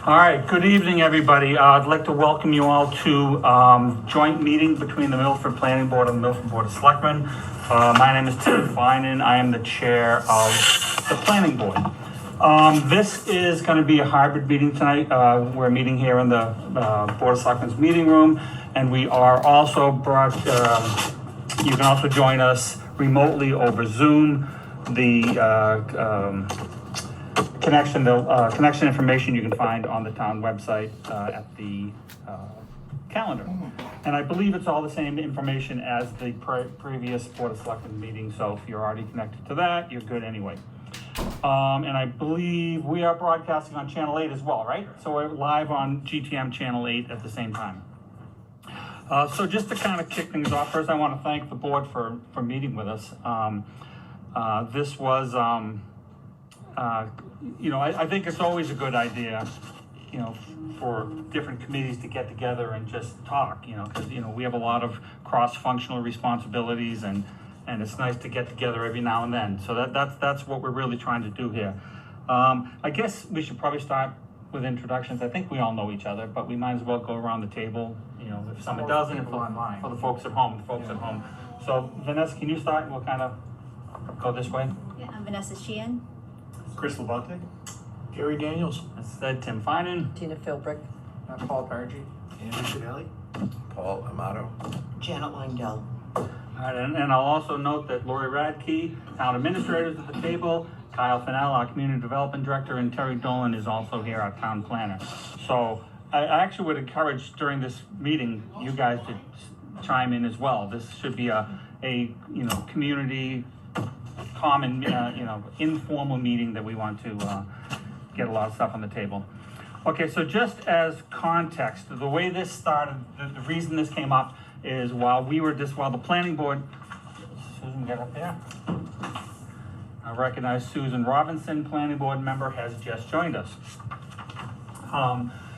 All right, good evening, everybody. I'd like to welcome you all to joint meeting between the Milford Planning Board and the Milford Board of Selectmen. My name is Tim Finan. I am the chair of the Planning Board. This is going to be a hybrid meeting tonight. We're meeting here in the Board of Selectmen's meeting room, and we are also you can also join us remotely over Zoom. The connection information you can find on the town website at the calendar. And I believe it's all the same information as the previous Board of Selectmen meeting, so if you're already connected to that, you're good anyway. And I believe we are broadcasting on Channel 8 as well, right? So we're live on GTM Channel 8 at the same time. So just to kind of kick things off, first I want to thank the board for meeting with us. This was, I think it's always a good idea, for different committees to get together and just talk, because, we have a lot of cross-functional responsibilities and it's nice to get together every now and then. So that's what we're really trying to do here. I guess we should probably start with introductions. I think we all know each other, but we might as well go around the table, if someone doesn't, for the folks at home, So Vanessa, can you start and we'll kind of go this way? Yeah, I'm Vanessa Sheehan. Chris Levante. Gary Daniels. That's Tim Finan. Tina Philbrick. Paul Parigi. Andrew Finelli. Paul Amato. Janet Langdell. All right, and I'll also note that Lori Radke, town administrators at the table, Kyle Fennell, our community development director, and Terry Dolan is also here, our town planner. So I actually would encourage during this meeting, you guys to chime in as well. This should be a community common, informal meeting that we want to get a lot of stuff on the table. Okay, so just as context, the way this started, the reason this came up is while the planning board, Susan, get up there. I recognize Susan Robinson, planning board member, has just joined us.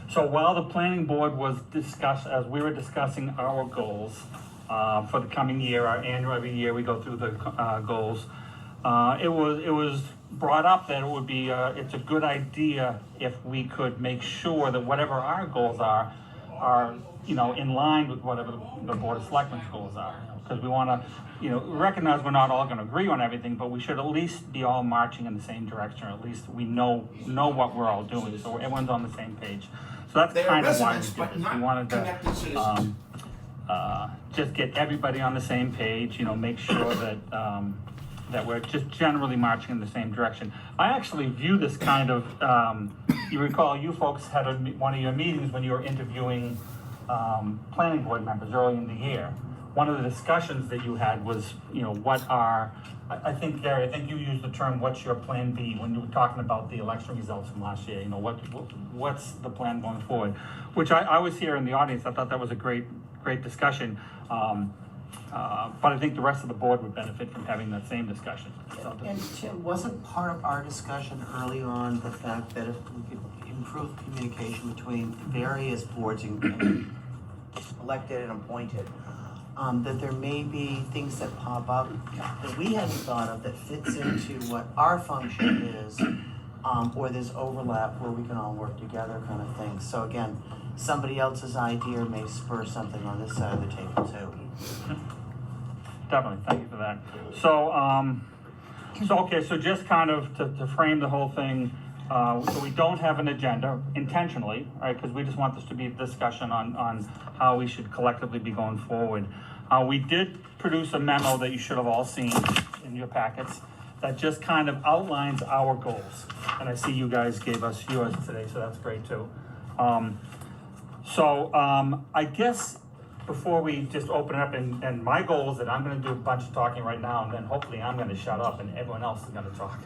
So while the planning board was as we were discussing our goals for the coming year, our annual, every year we go through the goals, it was brought up that it would be it's a good idea if we could make sure that whatever our goals are in line with whatever the Board of Selectmen's goals are, because we want to recognize we're not all going to agree on everything, but we should at least be all marching in the same direction, or at least we know what we're all doing, so everyone's on the same page. So that's kind of why we did this. We wanted to just get everybody on the same page, make sure that we're just generally marching in the same direction. I actually view this kind of, you recall you folks had one of your meetings when you were interviewing planning board members early in the year. One of the discussions that you had was, I think, Gary, you used the term, what's your plan B, when you were talking about the election results from last year, what's the plan going forward? Which I was here in the audience, I thought that was a great discussion. But I think the rest of the board would benefit from having that same discussion. And Tim, wasn't part of our discussion early on the fact that if we could improve communication between various boards and elected and appointed, that there may be things that pop up that we hadn't thought of that fits into what our function is, or there's overlap where we can all work together kind of thing. So again, somebody else's idea may spur something on this side of the table too. Definitely, thank you for that. So just kind of to frame the whole thing, so we don't have an agenda intentionally, right? Because we just want this to be a discussion on how we should collectively be going forward. We did produce a memo that you should have all seen in your packets that just kind of outlines our goals. And I see you guys gave us yours today, so that's great too. I guess before we just open it up, and my goal is that I'm going to do a bunch of talking right now, and then hopefully I'm going to shut up and everyone else is going to talk.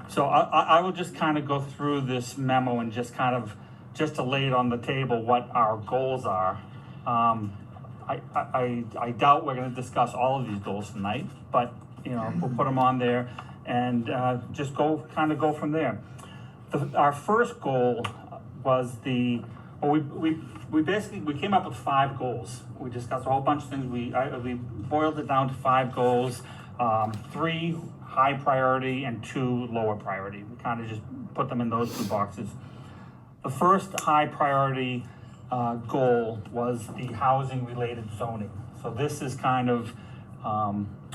So I will just kind of go through this memo and just to lay it on the table what our goals are. I doubt we're going to discuss all of these goals tonight, but we'll put them on there and just go from there. Our first goal was we came up with 5 goals. We discussed a whole bunch of things. We boiled it down to 5 goals, 3 high priority and 2 lower priority. We kind of just put them in those 2 boxes. The first high priority goal was the housing related zoning. So this is kind of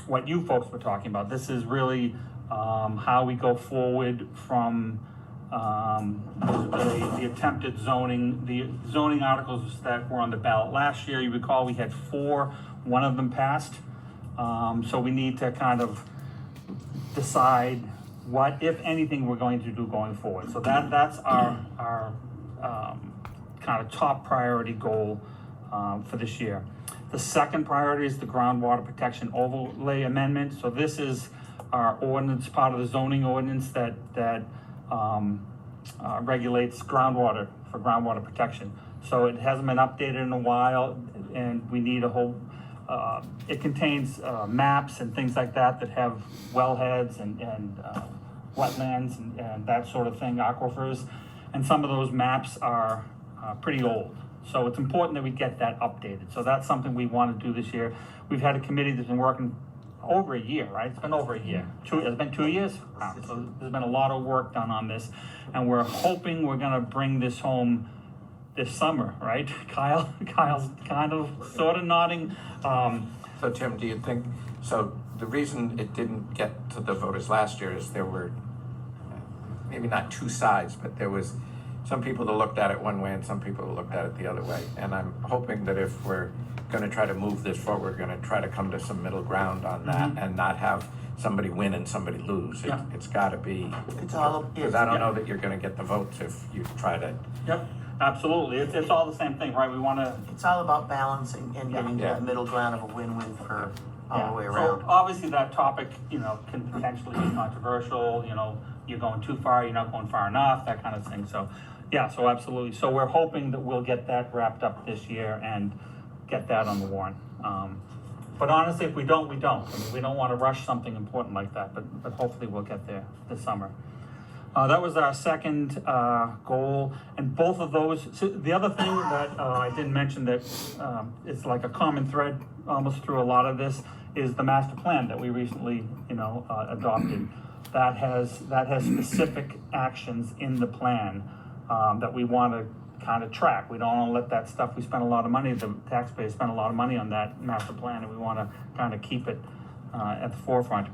what you folks were talking about. This is really how we go forward from the attempted zoning, the zoning articles that were on the ballot last year. You recall we had 4, one of them passed. So we need to kind of decide what, if anything, we're going to do going forward. So that's our kind of top priority goal for this year. The second priority is the groundwater protection overlay amendment. So this is our ordinance, part of the zoning ordinance that regulates groundwater for groundwater protection. So it hasn't been updated in a while, and we need a whole, it contains maps and things like that that have wellheads and wetlands and that sort of thing, aquifers. And some of those maps are pretty old. So it's important that we get that updated. So that's something we want to do this year. We've had a committee that's been working over a year, right? It's been over a year. It's been 2 years? Wow. So there's been a lot of work done on this. And we're hoping we're gonna bring this home this summer, right? Kyle's kind of sort of nodding. So Tim, do you think, so the reason it didn't get to the voters last year is there were maybe not two sides, but there was some people that looked at it one way and some people that looked at it the other way. And I'm hoping that if we're going to try to move this forward, we're going to try to come to some middle ground on that and not have somebody win and somebody lose. Yeah. It's got to be, It's all, because I don't know that you're going to get the votes if you try to. Yep, absolutely. It's all the same thing, right? We want to. it's all about balancing and getting to Yeah. that middle ground of a win-win for all the way So around. obviously that topic, can potentially be controversial, you're going too far, you're not going far enough, that kind of thing. So, yeah, so absolutely. So we're hoping that we'll get that wrapped up this year and get that on the warrant. But honestly, if we don't, we don't. I mean, we don't want to rush something important like that, but hopefully we'll get there this summer. That was our second goal, and both of those, so the other thing that I didn't mention that is like a common thread almost through a lot of this is the master plan that we recently, adopted. That has specific actions in the plan that we want to kind of track. We don't want to let that stuff, we spent a lot of money, the taxpayers spent a lot of money on that master plan, and we want to kind of keep it at the forefront.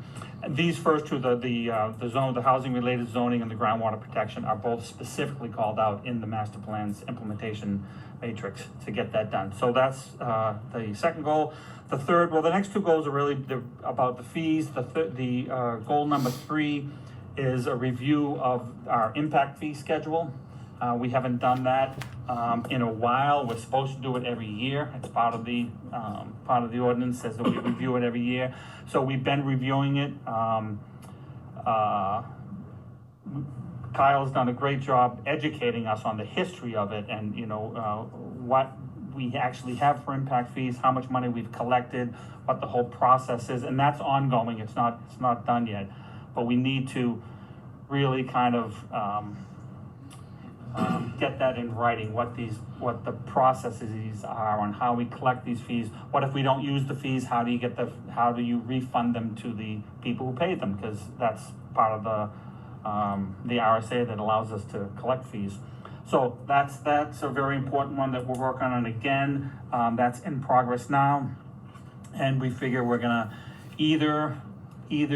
And these first two, the housing related zoning and the groundwater protection, are both specifically called out in the master plan's implementation matrix to get that done. So that's the second goal. The third, well, the next two goals are really about the fees. The goal number 3 is a review of our impact fee schedule. We haven't done that in a while. We're supposed to do it every year. It's part of the ordinance, says that we review it every year. So we've been reviewing it. Kyle's done a great job educating us on the history of it and what we actually have for impact fees, how much money we've collected, what the whole process is, and that's ongoing. It's not done yet, but we need to really kind of get that in writing, what the processes are on how we collect these fees. What if we don't use the fees? How do you refund them to the people who paid them? Because that's part of the RSA that allows us to collect fees. So that's a very important one that we're working on again. That's in progress now, and we figure we're gonna either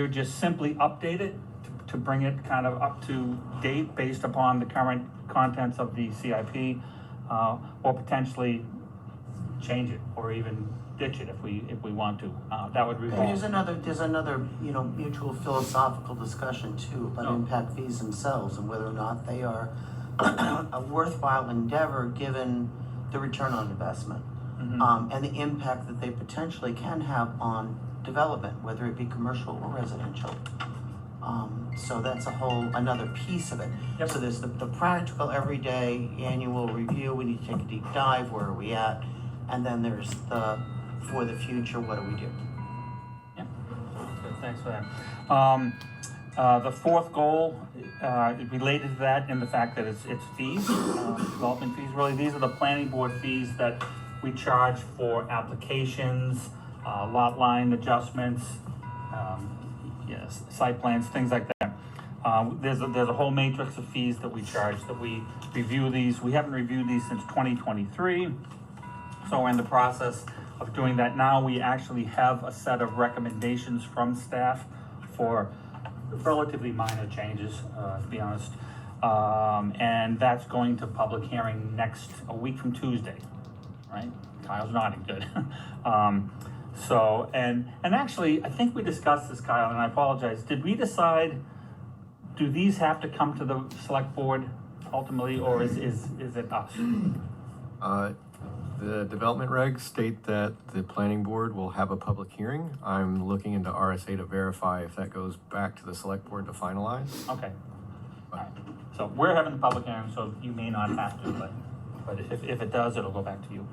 just simply update it to bring it kind of up to date based upon the current contents of the CIP, or potentially change it or even ditch it if we want to. That would revolve. There's another mutual philosophical discussion too about impact fees themselves and whether or not they are a worthwhile endeavor given the return on investment, and the impact that they potentially can have on development, whether it be commercial or residential. So that's another piece of it. Yep. So there's the practical everyday annual review, we need to take a deep dive, where are we at? And then there's for the future, what do we do? Yeah, good, thanks for that. The fourth goal is related to that in the fact that it's fees, development fees. Really, these are the planning board fees that we charge for applications, lot line adjustments, site plans, things like that. There's a whole matrix of fees that we charge, that we review these. We haven't reviewed these since 2023. So we're in the process of doing that now. We actually have a set of recommendations from staff for relatively minor changes, to be honest. And that's going to public hearing a week from Tuesday, right? Kyle's nodding, good. So, and actually, I think we discussed this, Kyle, and I apologize. Did we decide, do these have to come to the select board ultimately, or is it us? The development regs state that the planning board will have a public hearing. I'm looking into RSA to verify if that goes back to the select board to finalize. Okay. All right. So we're having the public hearing, so you may not have to, but if it does, it'll go back to you.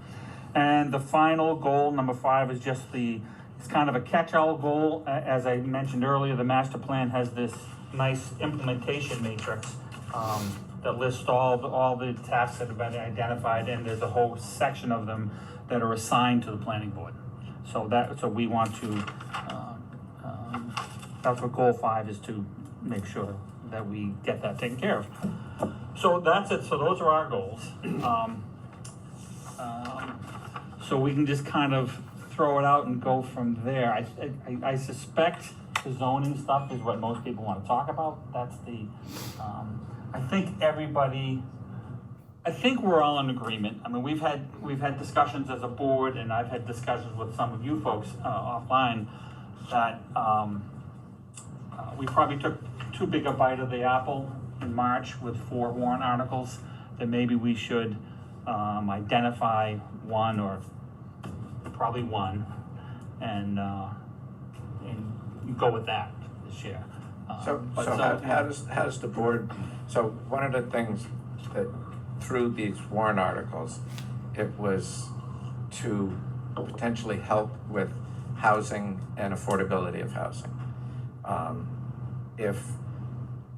And the final goal, number 5, is just it's kind of a catch-all goal. As I mentioned earlier, the master plan has this nice implementation matrix that lists all the tasks that have been identified, and there's a whole section of them that are assigned to the planning board. So we want to, that's what goal 5 is, to make sure that we get that taken care of. So that's it. So those are our goals. So we can just kind of throw it out and go from there. I suspect the zoning stuff is what most people want to talk about. That's I think we're all in agreement. I mean, we've had discussions as a board, and I've had discussions with some of you folks offline that we probably took too big a bite of the apple in March with 4 warrant articles, that maybe we should identify one, or probably one, and go with that this year. So how does the board, so one of the things that through these warrant articles, it was to potentially help with housing and affordability of housing.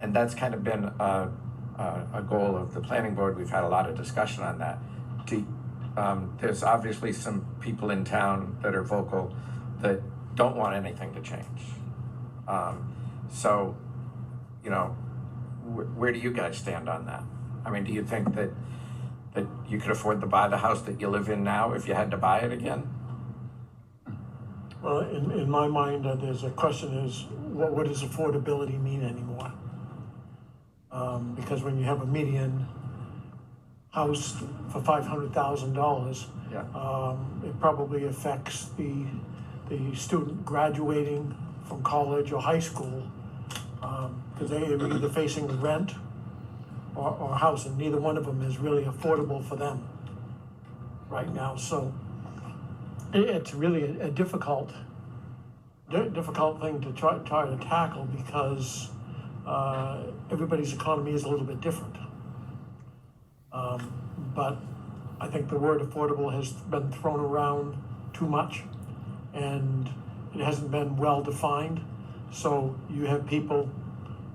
And that's kind of been a goal of the planning board. We've had a lot of discussion on that. There's obviously some people in town that are vocal that don't want anything to change. So, where do you guys stand on that? I mean, do you think that you could afford to buy the house that you live in now if you had to buy it again? Well, in my mind, there's a question is, what does affordability mean anymore? Because when you have a median house for $500,000, Yeah. it probably affects the student graduating from college or high school, because they are either facing rent or house, and neither one of them is really affordable for them right now. So it's really a difficult thing to try to tackle, because everybody's economy is a little bit different. But I think the word affordable has been thrown around too much, and it hasn't been well defined. So you have people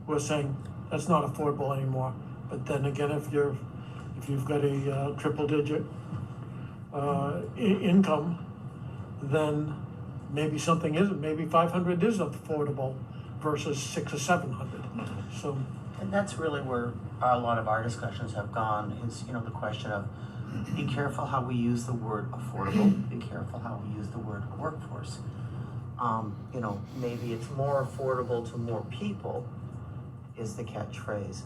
who are saying that's not affordable anymore. But then again, if you've got a triple-digit income, then maybe something isn't. Maybe 500 is affordable versus 600 or 700. So, And that's really where a lot of our discussions have gone, is, the question of, be careful how we use the word affordable, be careful how we use the word workforce. Maybe it's more affordable to more people is the catchphrase.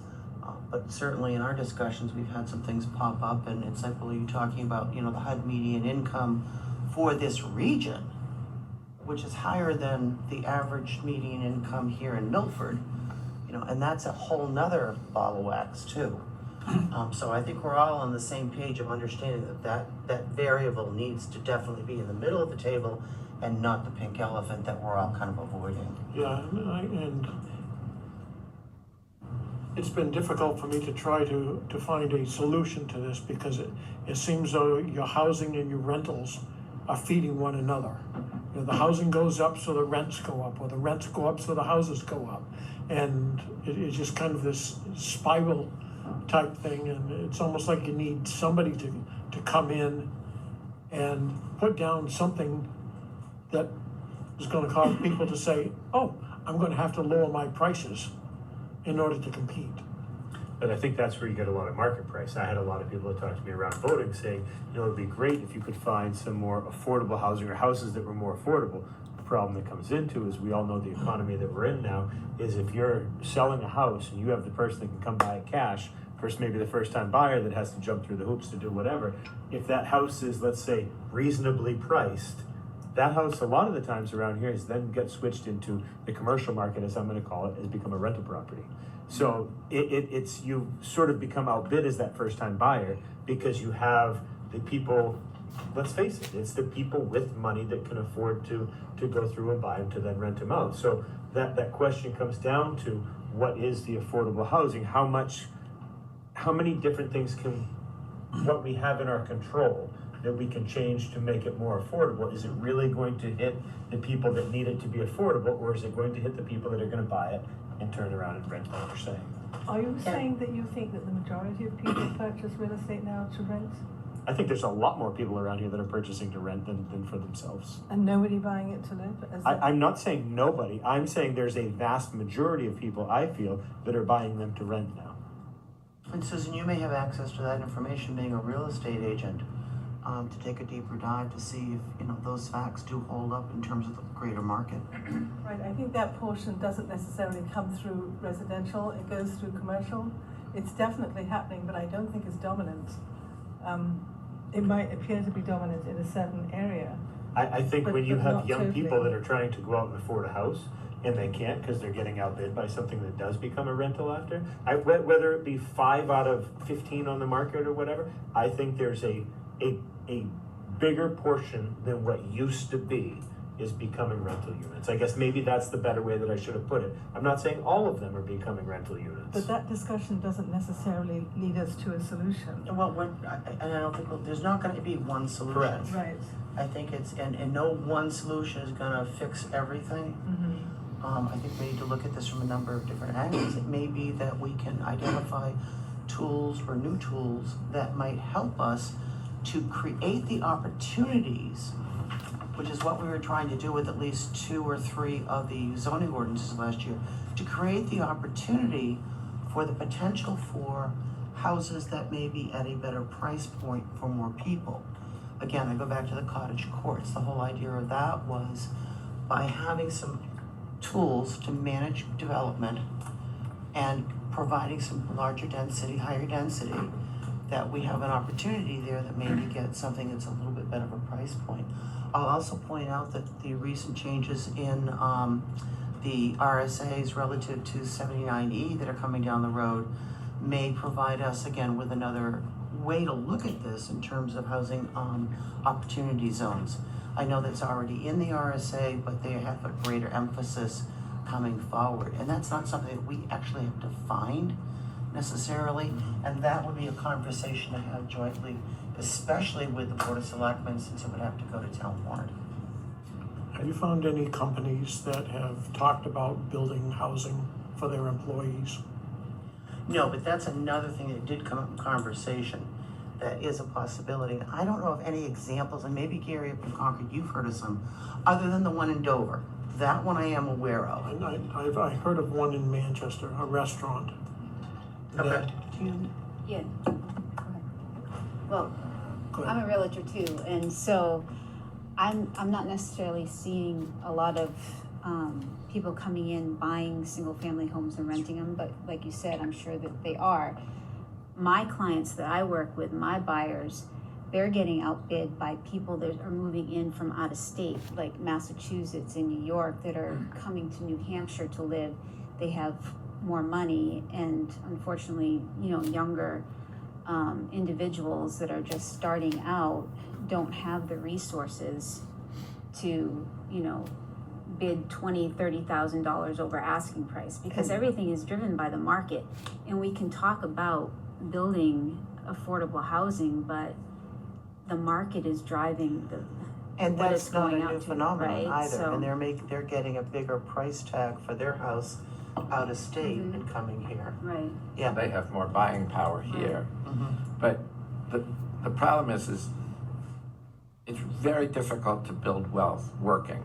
But certainly in our discussions, we've had some things pop up, and it's like, well, you're talking about, the HUD median income for this region, which is higher than the average median income here in Milford, and that's a whole nother ball of wax too. So I think we're all on the same page of understanding that variable needs to definitely be in the middle of the table and not the pink elephant that we're all kind of avoiding. yeah, and it's been difficult for me to try to find a solution to this, because it seems though your housing and your rentals are feeding one another. The housing goes up, so the rents go up, or the rents go up, so the houses go up. And it's just kind of this spiral type thing, and it's almost like you need somebody to come in and put down something that is going to cause people to say, oh, I'm going to have to lower my prices. in order to compete. But I think that's where you get a lot of market price. I had a lot of people that talked to me around voting saying, you know, it'd be great if you could find some more affordable housing or houses that were more affordable. The problem that comes into is we all know the economy that we're in now is if you're selling a house and you have the person that can come buy it cash versus maybe the first time buyer that has to jump through the hoops to do whatever. If that house is, let's say, reasonably priced, that house a lot of the times around here is then gets switched into the commercial market, as I'm gonna call it, has become a rental property. So it's you sort of become outbid as that first time buyer because you have the people, let's face it, it's the people with money that can afford to go through and buy them to then rent them out. So that question comes down to what is the affordable housing? How many different things what we have in our control that we can change to make it more affordable? Is it really going to hit the people that need it to be affordable, or is it going to hit the people that are gonna buy it and turn around and rent what you're saying? Are you saying that you think that the majority of people purchase real estate now to rent I think there's a lot more people around here that are purchasing to rent than for themselves. and nobody buying it to live? Is that- I'm not saying nobody, I'm saying there's a vast majority of people, I feel, that are buying them to rent now. And Susan, you may have access to that information being a real estate agent, to take a deeper dive to see if, you know, those facts do hold up in terms of the greater market. Right, I think that portion doesn't necessarily come through residential, it goes through commercial. It's definitely happening, but I don't think it's dominant. It might appear to be dominant in a certain area. I think But- when you but have not young people totally. that are trying to go out and afford a house, and they can't because they're getting outbid by something that does become a rental after, whether it be 5 out of 15 on the market or whatever, I think there's a bigger portion than what used to be is becoming rental units. I guess maybe that's the better way that I should have put it. I'm not saying all of them are becoming rental units. But that discussion doesn't necessarily lead us to a solution. Well, and I don't think, there's not gonna be one solution. Correct. Right. I think and no one solution is gonna fix everything. Mm-hmm. I think we need to look at this from a number of different angles. It may be that we can identify tools or new tools that might help us to create the opportunities, which is what we were trying to do with at least 2 or 3 of the zoning ordinances last year, to create the opportunity for the potential for houses that may be at a better price point for more people. Again, I go back to the cottage courts. The whole idea of that was by having some tools to manage development and providing some larger density, higher density, that we have an opportunity there that maybe get something that's a little bit better of a price point. I'll also point out that the recent changes in the RSAs relative to 79E that are coming down the road may provide us again with another way to look at this in terms of housing opportunity zones. I know that's already in the RSA, but they have a greater emphasis coming forward. And that's not something that we actually have defined necessarily, and that would be a conversation to have jointly, especially with the Board of Selectmen, since it would have to go to town warrant. Have you found any companies that have talked about building housing for their employees? No, but that's another thing that did come up in conversation. That is a possibility. I don't know of any examples, and maybe Gary up in Concord, you've heard of some, other than the one in Dover. That one I am aware of. And I heard of one in Manchester, a restaurant. Okay. that- Yeah. Go ahead. Well, Go I'm ahead. a realtor too, and so I'm not necessarily seeing a lot of people coming in buying single family homes and renting them, but like you said, I'm sure that they are. My clients that I work with, my buyers, they're getting outbid by people that are moving in from out of state, like Massachusetts and New York, that are coming to New Hampshire to live. They have more money, and unfortunately, younger individuals that are just starting out don't have the resources to, bid $20,000-$30,000 over asking price, because everything is driven by the market. And we can talk about building affordable housing, but the market is driving And what that's it's not going a out new to, phenomenon right? either, So- and they're getting a bigger price tag for their house out of state Mhm. and coming here. Right. Yeah. They have more buying power here. Mhm. But the problem is it's very difficult to build wealth working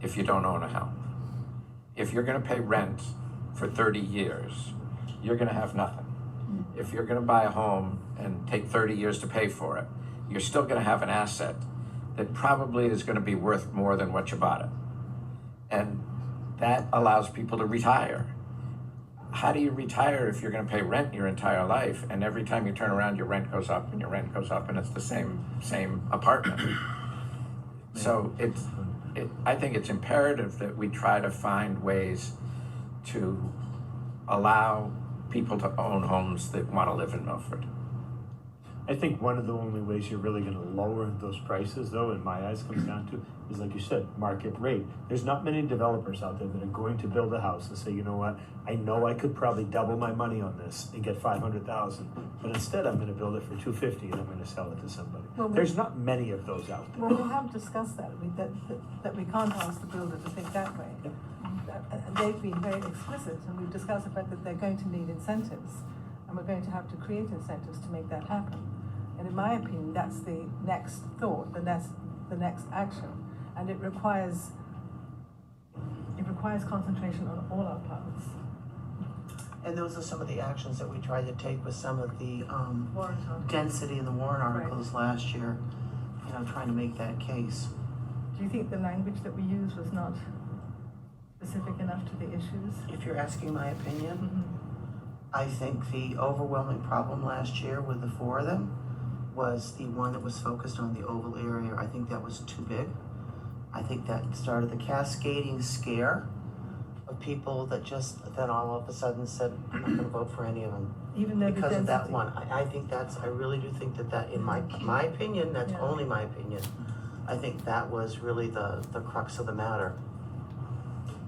if you don't own a home. If you're gonna pay rent for 30 years, you're gonna have nothing. If you're gonna buy a home and take 30 years to pay for it, you're still gonna have an asset that probably is gonna be worth more than what you bought it. And that allows people to retire. How do you retire if you're gonna pay rent your entire life, and every time you turn around, your rent goes up and your rent goes up, and it's the same apartment? So I think it's imperative that we try to find ways to allow people to own homes that wanna live in Milford. I think one of the only ways you're really gonna lower those prices, though, in my eyes, comes down to, is like you said, market rate. There's not many developers out there that are going to build a house and say, you know what, I know I could probably double my money on this and get 500,000, but instead I'm gonna build it for 250 and I'm gonna sell it to somebody. Well, There's not many of those out there. Well, we have discussed that, that we can't ask the builder to think that way. Yep. They've been very explicit, and we've discussed the fact that they're going to need incentives, and we're going to have to create incentives to make that happen. And in my opinion, that's the next thought, and that's the next action. And it requires concentration on all our parts. And those are some of the actions that we tried to take with some of the Warrant articles. density in the warrant Right. articles last year, trying to make that case. Do you think the language that we used was not specific enough to the issues? If you're asking my opinion, Mhm. I think the overwhelming problem last year with the four of them was the one that was focused on the oval area. I think that was too big. I think that started the cascading scare of people that then all of a sudden said, I'm not gonna vote for any of them. Even though the Because of that density- one. I really do think that in my opinion, that's Yeah. only my opinion. I think that was really the crux of the matter.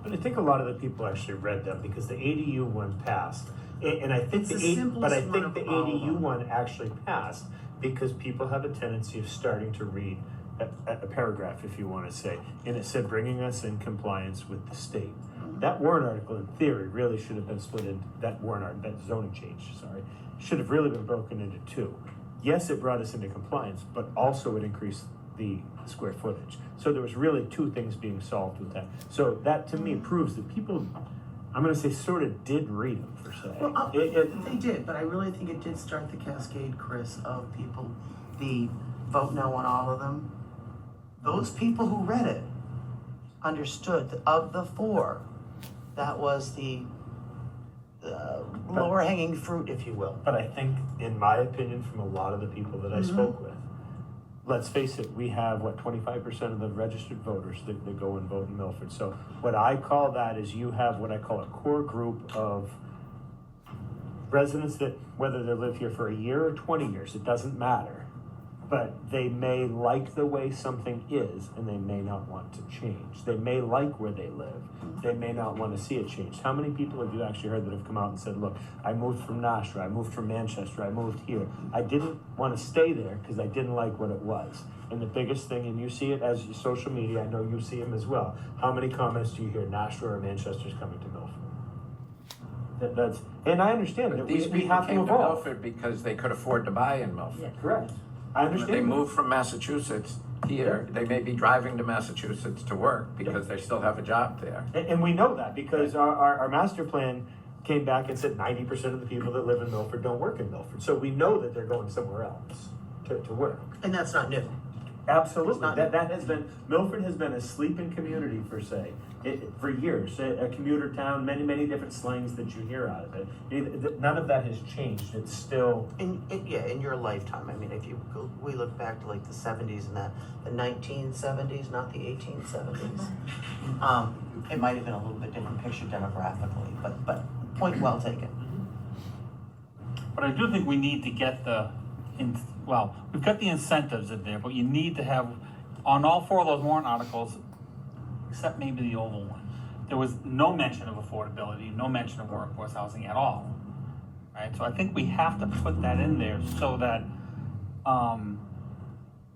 But I think a lot of the people actually read them because the ADU one passed. And I think It's the simplest but I one think of the all of ADU them. one actually passed because people have a tendency of starting to read a paragraph, if you want to say, and it said bringing us in compliance with the state. That warrant article, in theory, really should have been split into that zoning change, should have really been broken into two. Yes, it brought us into compliance, but also it increased the square footage. So there was really two things being solved with that. So that to me proves that people, I'm gonna say, sort of did read them, per se. Well, they did, but I really think it did start the cascade, Chris, of people, the vote no on all of them. Those people who read it understood that of the four, that was the lower hanging fruit, if you will. But I think, in my opinion, from a lot of the people that I spoke with, let's face it, we have, 25% of the registered voters that go and vote in Milford. So what I call that is you have what I call a core group of residents that, whether they live here for a year or 20 years, it doesn't matter. But they may like the way something is, and they may not want to change. They may like where they live. They may not want to see it changed. How many people have you actually heard that have come out and said, look, I moved from Nashua, I moved from Manchester, I moved here. I didn't want to stay there because I didn't like what it was. And the biggest thing, and you see it as your social media, I know you see them as well. How many comments do you hear, Nashua or Manchester's coming to Milford? That's, and I understand that These we people have to came to evolve. Milford because they could afford to buy in Milford. Correct. I When understand. they move from Massachusetts here, they may be driving to Massachusetts to work because they still have a job there. And we know that because our master plan came back and said 90% of the people that live in Milford don't work in Milford. So we know that they're going somewhere else to work. And that's not new. Absolutely. It's not- That has been, Milford has been a sleeping community per se, for years. A commuter town, many different slangs that you hear out of it. None of that has changed. It's still, In your lifetime. I mean, we look back to like the 70s and the 1970s, not the 1870s. It might have been a little bit different picture demographically, but point well taken. But I do think we need to get we've got the incentives in there, but you need to have, on all four of those warrant articles, except maybe the oval one, there was no mention of affordability, no mention of workforce housing at all. Right, so I think we have to put that in there so that,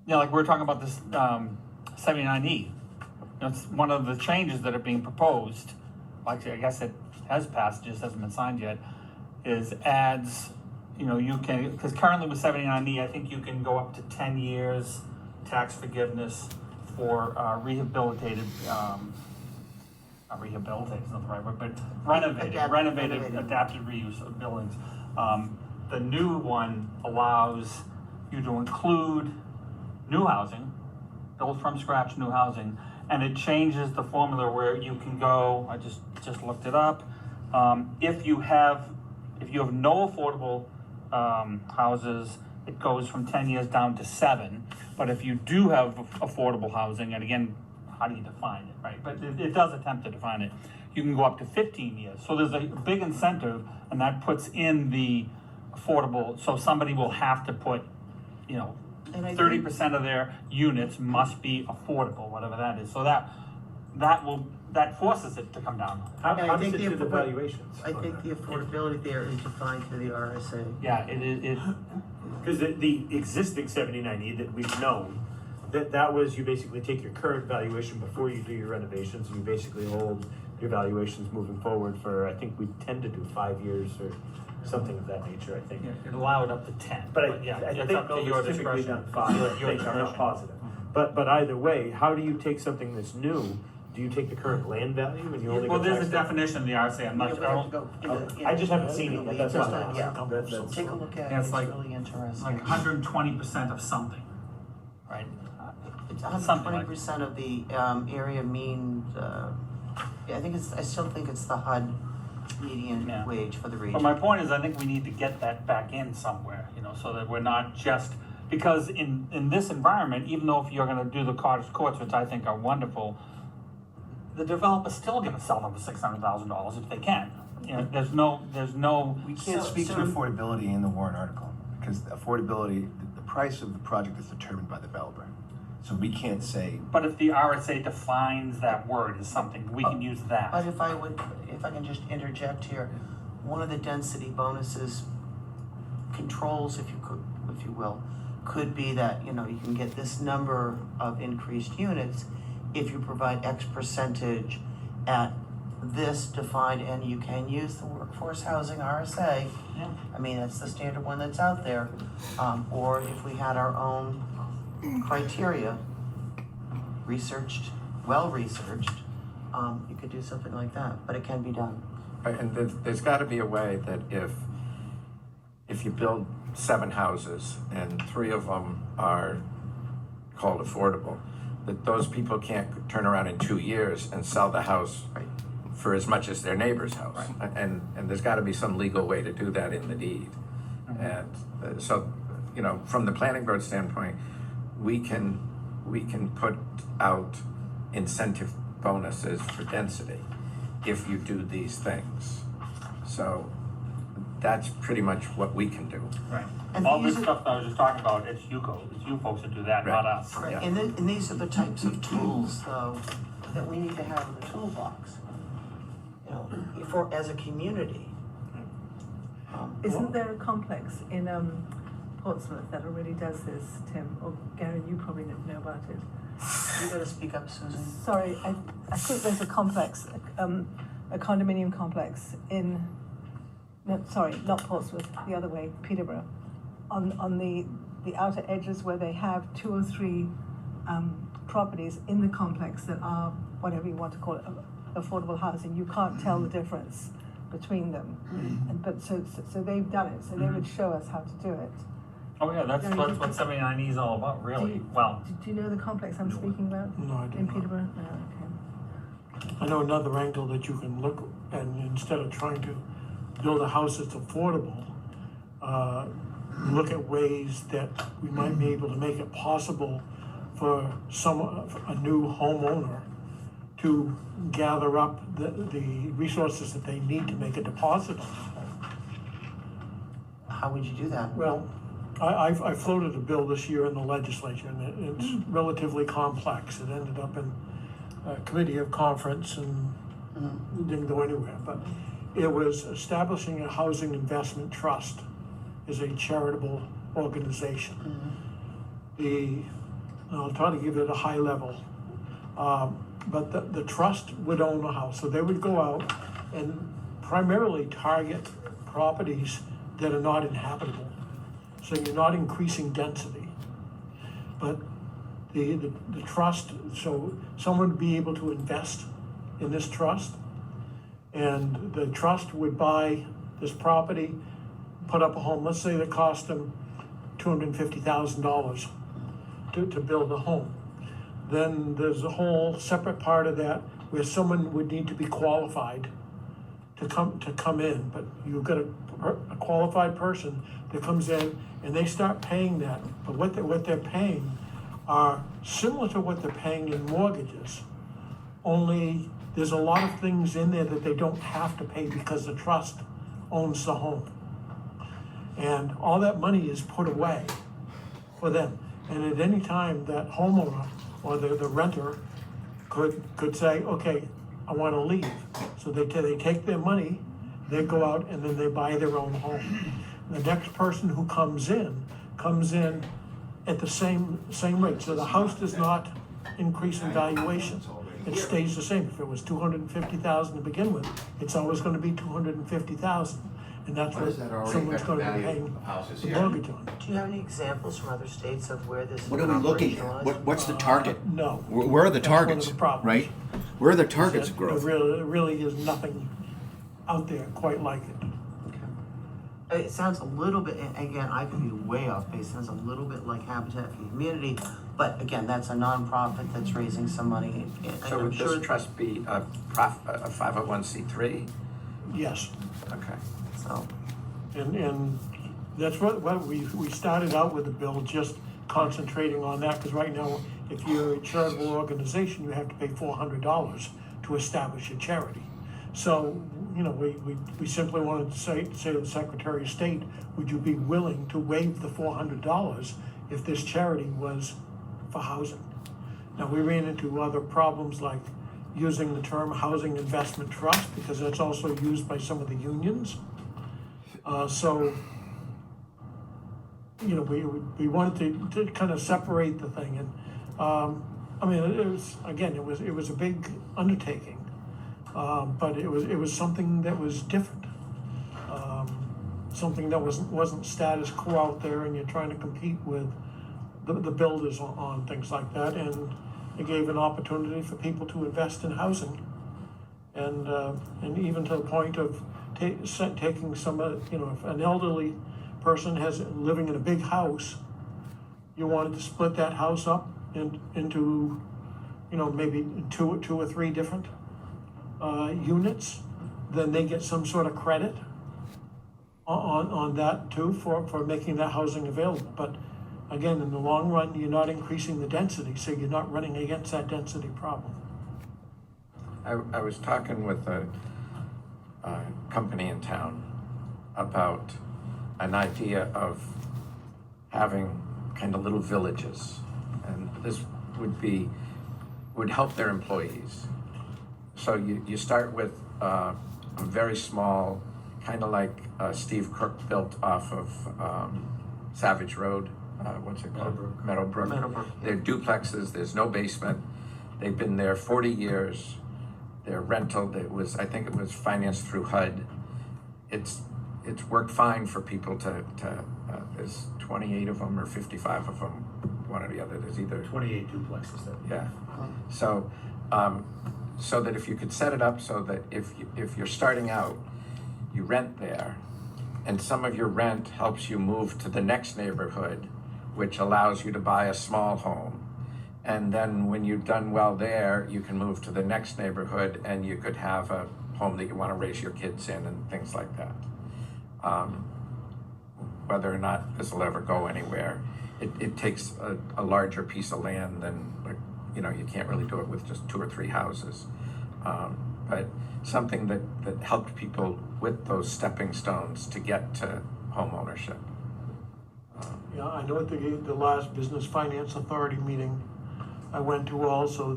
like we were talking about this 79E. It's one of the changes that are being proposed, like I guess it has passed, just hasn't been signed yet, is adds, you can, because currently with 79E, I think you can go up to 10 years tax forgiveness for rehabilitated rehabilitate, is not the right word, but renovated, adapted reuse of buildings. The new one allows you to include new housing, build from scratch new housing, and it changes the formula where you can go, I just looked it up. If you have no affordable houses, it goes from 10 years down to 7. But if you do have affordable housing, and again, how do you define it, right? But it does attempt to define it. You can go up to 15 years. So there's a big incentive, and that puts in the affordable, so somebody will have to put, you know, 30% of their units must be affordable, whatever that is. So that forces it to come down. How And I does think it the do the afford- valuations? I think the affordability there is defined through the RSA. Yeah, it Because the existing 79E that we've known, that was, you basically take your current valuation before you do your renovations, and you basically hold your valuations moving forward for, I think we tend to do 5 years or something of that nature, I think. it allowed up to 10. But yeah, I it's think up to your it's typically discretion. done 5, I Your think, I'm discretion. not positive. But either way, how do you take something that's new? Do you take the current land value and you only Well, go there's a tax it? definition in the RSA, I'm not Yeah, sure, we I have to don't, go into, I just haven't seen it yet, that's Just, why. yeah. That's- Take a look at Yeah, it, it's it's like- really interesting. like 120% of something, right? It's something like- 120% of the area mean, yeah, I still think it's the HUD median Yeah. wage for the But region. my point is, I think we need to get that back in somewhere, you know, so that we're not just, because in this environment, even though if you're gonna do the cottage courts, which I think are wonderful, the developer's still gonna sell them for $600,000 if they can. You know, there's no, We can't So- speak so- to affordability in the warrant article, because affordability, the price of the project is determined by the developer. So we can't say, but if the RSA defines that word as something, we can use But that. if I can just interject here, one of the density bonuses controls, if you will, could be that, you know, you can get this number of increased units if you provide X percentage at this defined, and you can use the workforce housing RSA. Yeah. I mean, that's the standard one that's out there. Or if we had our own criteria, well-researched, you could do something like that, but it can be done. Right, and there's gotta be a way that if you build 7 houses and 3 of them are called affordable, that those people can't turn around in 2 years and sell the house Right. for as much as their neighbor's house. And there's gotta be some legal way to do that in the deed. And so, you know, from the planning board standpoint, we can put out incentive bonuses for density if you do these things. So that's pretty much what we can do. Right. And All this these are- stuff that I was just talking about, it's you folks that do that, not Right. us. Right, Yeah. and these are the types of tools, though, that we need to have in the toolbox, you know, as a community. Isn't there a complex in Portsmouth that already does this, Tim? Or Gary, you probably know about it. You gotta speak up, Susan. Sorry, I think there's a complex, a condominium complex in, no, sorry, not Portsmouth, the other way, Peterborough. On the outer edges where they have 2 or 3 properties in the complex that are, whatever you want to call it, affordable housing. You can't tell the difference between them. And, but so they've done it, so they would show us how to do it. Oh, yeah, that's what 79E is all about, really. Well, Do you know the complex I'm speaking about? No, I do In not. Peterborough? No, okay. I know another angle that you can look, and instead of trying to build a house that's affordable, look at ways that we might be able to make it possible for a new homeowner to gather up the resources that they need to make a deposit on the home. How would you do that? Well, I floated a bill this year in the legislature, and it's relatively complex. It ended up in a committee of conference and didn't go anywhere. But it was establishing a housing investment trust as a charitable organization. I'll try to give it a high level. But the trust would own a house, so they would go out and primarily target properties that are not inhabitable. So you're not increasing density. But the trust, so someone would be able to invest in this trust. And the trust would buy this property, put up a home, let's say that cost them $250,000 to build a home. Then there's a whole separate part of that where someone would need to be qualified to come in, but you've got a qualified person that comes in and they start paying that. But what they're paying are similar to what they're paying in mortgages, only there's a lot of things in there that they don't have to pay because the trust owns the home. And all that money is put away for them. And at any time, that homeowner or the renter could say, okay, I want to leave. So they take their money, they go out and then they buy their own home. The next person who comes in at the same rate. So the house does not increase in valuation. It stays the same. If it was $250,000 to begin with, it's always going to be $250,000. And that's what someone's going to be paying the mortgage on. Do you have any examples from other states of where this? What are we looking at? What's the target? No. Where are the That's one of targets, the problems. right? Where are the targets of There growth? really is nothing out there quite like it. It sounds a little bit, and again, I could be way off base, it sounds a little bit like Habitat for Humanity, but again, that's a nonprofit that's raising some money. And So I'm would sure this trust be a 501c3? Yes. Okay. so. And that's what we started out with the bill, just concentrating on that, because right now, if you're a charitable organization, you have to pay $400 to establish a charity. So, you know, we simply wanted to say to the Secretary of State, would you be willing to waive the $400 if this charity was for housing? Now, we ran into other problems like using the term housing investment trust, because that's also used by some of the unions. So, you know, we wanted to kind of separate the thing. And, I mean, it was a big undertaking. But it was something that was different, something that wasn't status quo out there, and you're trying to compete with the builders on things like that, and it gave an opportunity for people to invest in housing, and even to the point of taking some, you know, if an elderly person living in a big house, you wanted to split that house up into, you know, maybe two or three different units, then they get some sort of credit on that too for making that housing available. But again, in the long run, you're not increasing the density, so you're not running against that density problem. I was talking with a company in town about an idea of having kind of little villages, and this would help their employees. So you start with a very small, kind of like Steve Cook built off of Savage Road, what's it called? Meadowbrook. They're duplexes, there's no basement. They've been there 40 years. They're rental, I think it was financed through HUD. It's worked fine for people to there's 28 of them or 55 of them, one or the other. There's either 28 duplexes then. Yeah. So that if you could set it up so that if you're starting out, you rent there, and some of your rent helps you move to the next neighborhood, which allows you to buy a small home. And then when you've done well there, you can move to the next neighborhood and you could have a home that you want to raise your kids in and things like that. Whether or not this will ever go anywhere, it takes a larger piece of land than, like, you know, you can't really do it with just 2 or 3 houses. But something that helped people with those stepping stones to get to home ownership. Yeah, I know at the last Business Finance Authority meeting I went to also,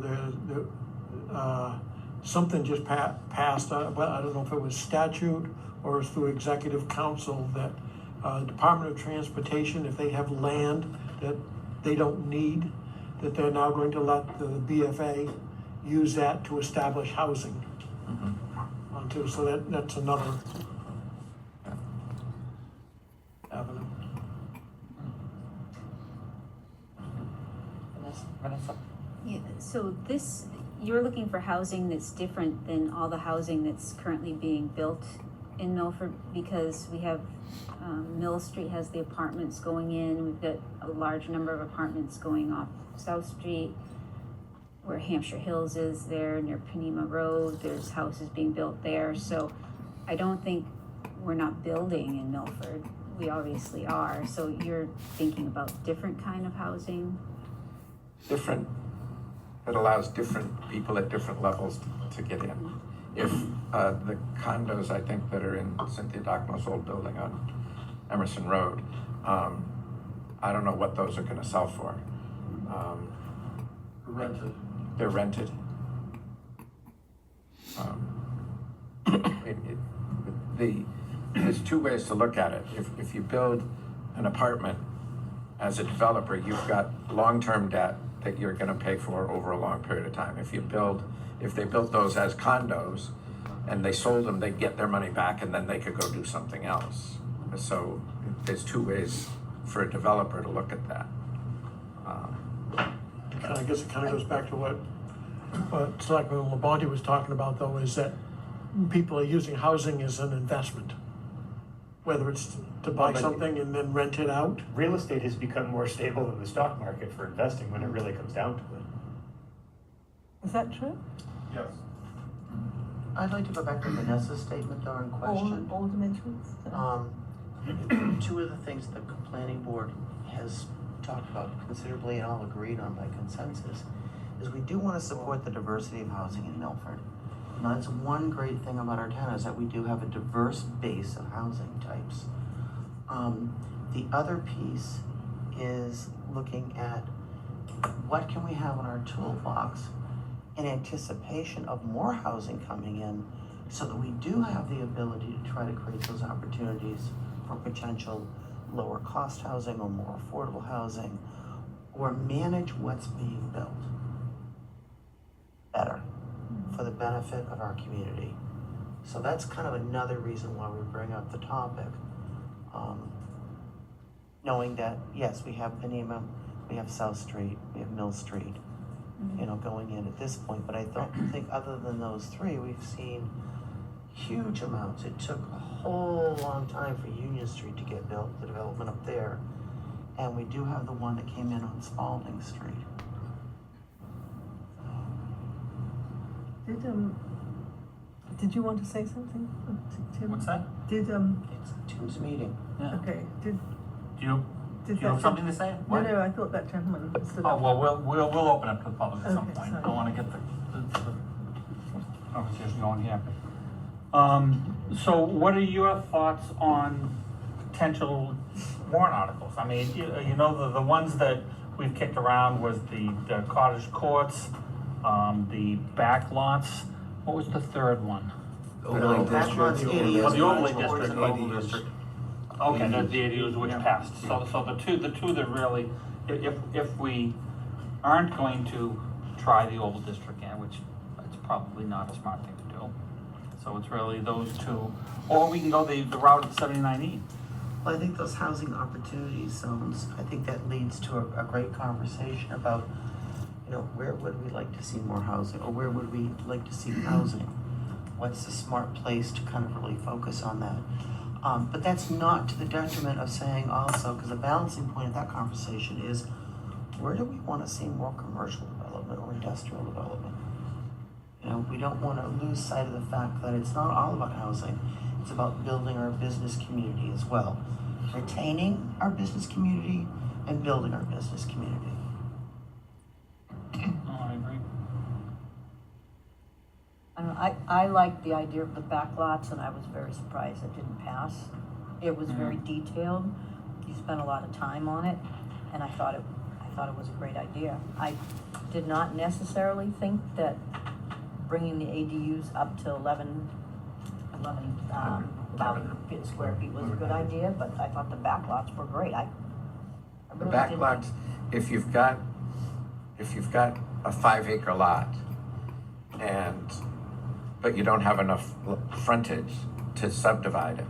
something just passed, but I don't know if it was statute or it's through executive council, that Department of Transportation, if they have land that they don't need, that they're now going to let the BFA use that to establish housing. Too. So that's another avenue. Yeah, so this, you're looking for housing that's different than all the housing that's currently being built in Milford, because we have, Mill Street has the apartments going in, we've got a large number of apartments going off South Street, where Hampshire Hills is there, near Panema Road, there's houses being built there, so I don't think we're not building in Milford, we obviously are, so you're thinking about different kind of housing? Different, that allows different people at different levels to get in. If the condos, I think, that are in Cynthia Docknall's old building on Emerson Road, I don't know what those are gonna sell for. Rented. They're rented. There's two ways to look at it. If you build an apartment as a developer, you've got long-term debt that you're gonna pay for over a long period of time. If they built those as condos and they sold them, they'd get their money back and then they could go do something else. So there's two ways for a developer to look at that. I guess it kind of goes back to what Selectman Labonte was talking about, though, is that people are using housing as an investment. Whether it's to buy something and then rent it out. Real estate has become more stable than the stock market for investing when it really comes down to it. Is that true? Yes. I'd like to go back to Vanessa's statement though in question. All dimensions? Two of the things the planning board has talked about considerably and all agreed on by consensus is we do want to support the diversity of housing in Milford. And that's one great thing about our town is that we do have a diverse base of housing types. The other piece is looking at what can we have in our toolbox in anticipation of more housing coming in so that we do have the ability to try to create those opportunities for potential lower cost housing or more affordable housing, or manage what's being built better for the benefit of our community. So that's kind of another reason why we bring up the topic. Knowing that, yes, we have Panema, we have South Street, we have Mill Street, going in at this point, but I don't think other than those three, we've seen huge amounts. It took a whole long time for Union Street to get built, the development up there. And we do have the one that came in on Spalding Street. Did you want to say something, Tim? What's that? Did, It's Tim's meeting. Yeah. okay, did Do you have something to say? No, I thought that gentleman stood Oh, up. well, we'll open up to the public at some Okay, point. sorry. I wanna get the conversation going here. So what are your thoughts on potential warrant articles? I mean, the ones that we've kicked around was the cottage courts, the back lots. What was the third one? Overlay That district. one's ADUs, Oh, the overlay cottage courts, district, and overlay district. Okay, the ADUs which passed. So the two that really, if we aren't going to try the oval district again, which it's probably not a smart thing to do. So it's really those two, or we can go the route of 79E. Well, I think those housing opportunity zones, I think that leads to a great conversation about, where would we like to see more housing, or where would we like to see housing? What's the smart place to kind of really focus on that? But that's not to the detriment of saying also, because the balancing point of that conversation is, where do we want to see more commercial development or industrial development? We don't want to lose sight of the fact that it's not all about housing. It's about building our business community as well. Retaining our business community and building our business community. Oh, I agree. I like the idea of the back lots, and I was very surprised it didn't pass. It was very detailed. You spent a lot of time on it, and I thought it was a great idea. I did not necessarily think that bringing the ADUs up to 11,000 square feet was a good idea, but I thought the back lots were great. The back lots, if you've got a 5-acre lot but you don't have enough frontage to subdivide it,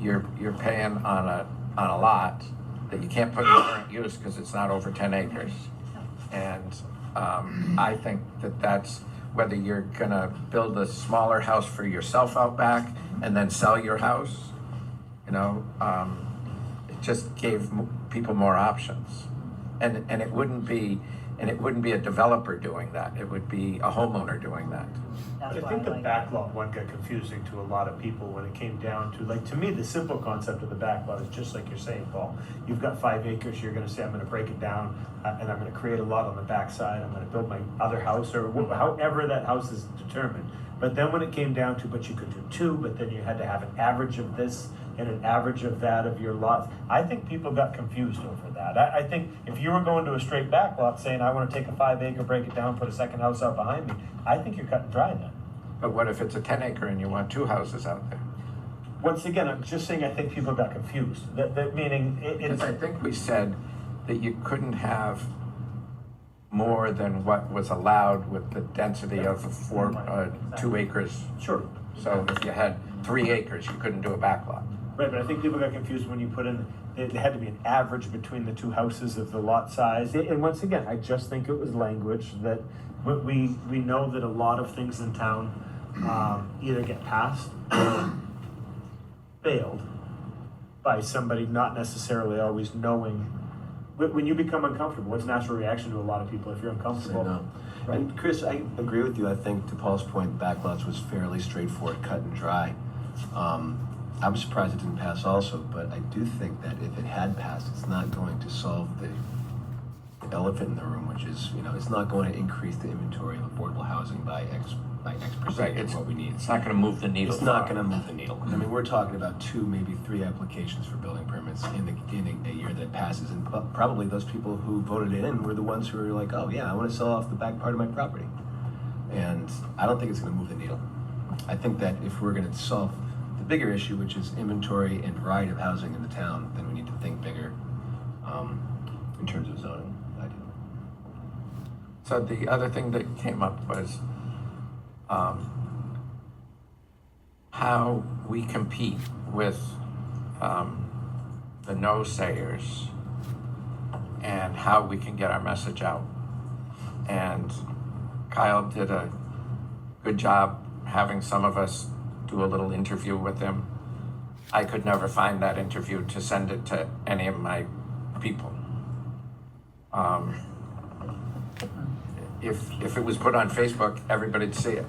you're paying on a lot that you can't put in current use because it's not over 10 acres. And I think that that's whether you're gonna build a smaller house for yourself out back and then sell your house, you know, it just gave people more options. And it wouldn't be a developer doing that, it would be a homeowner doing that. That's But I why think the like it. backlot one got confusing to a lot of people when it came down to, like, to me, the simple concept of the backlot is just like you're saying, Paul. You've got 5 acres, you're gonna say, I'm gonna break it down, and I'm gonna create a lot on the backside, I'm gonna build my other house, or however that house is determined. But then when it came down to, but you could do 2, but then you had to have an average of this and an average of that of your lots. I think people got confused over that. I think if you were going to a straight backlot saying, I wanna take a 5 acre, break it down, put a second house out behind me, I think you're cut and dry then. But what if it's a 10 acre and you want 2 houses out there? Once again, I'm just saying, I think people got confused. That meaning, Because I think we said that you couldn't have more than what was allowed with the density of 2 acres. Sure. So if you had 3 acres, you couldn't do a backlot. Right, but I think people got confused when you put in, it had to be an average between the 2 houses of the lot size. And once again, I just think it was language that we know that a lot of things in town either get passed or failed by somebody not necessarily always knowing. When you become uncomfortable, what's the natural reaction to a lot of people if you're uncomfortable? No. And Chris, I agree with you. I think to Paul's point, backlots was fairly straightforward, cut and dry. I was surprised it didn't pass also, but I do think that if it had passed, it's not going to solve the elephant in the room, which is, you know, it's not going to increase the inventory of affordable housing by X percent of what we need. It's not gonna move the needle. It's not gonna move the needle. I mean, we're talking about 2, maybe 3 applications for building permits in a year that passes, and probably those people who voted it in were the ones who were like, oh yeah, I wanna sell off the back part of my property. And I don't think it's gonna move the needle. I think that if we're gonna solve the bigger issue, which is inventory and variety of housing in the town, then we need to think bigger in terms of zoning. I do. So the other thing that came up was how we compete with the no-sayers and how we can get our message out. And Kyle did a good job having some of us do a little interview with him. I could never find that interview to send it to any of my people. If it was put on Facebook, everybody'd see it.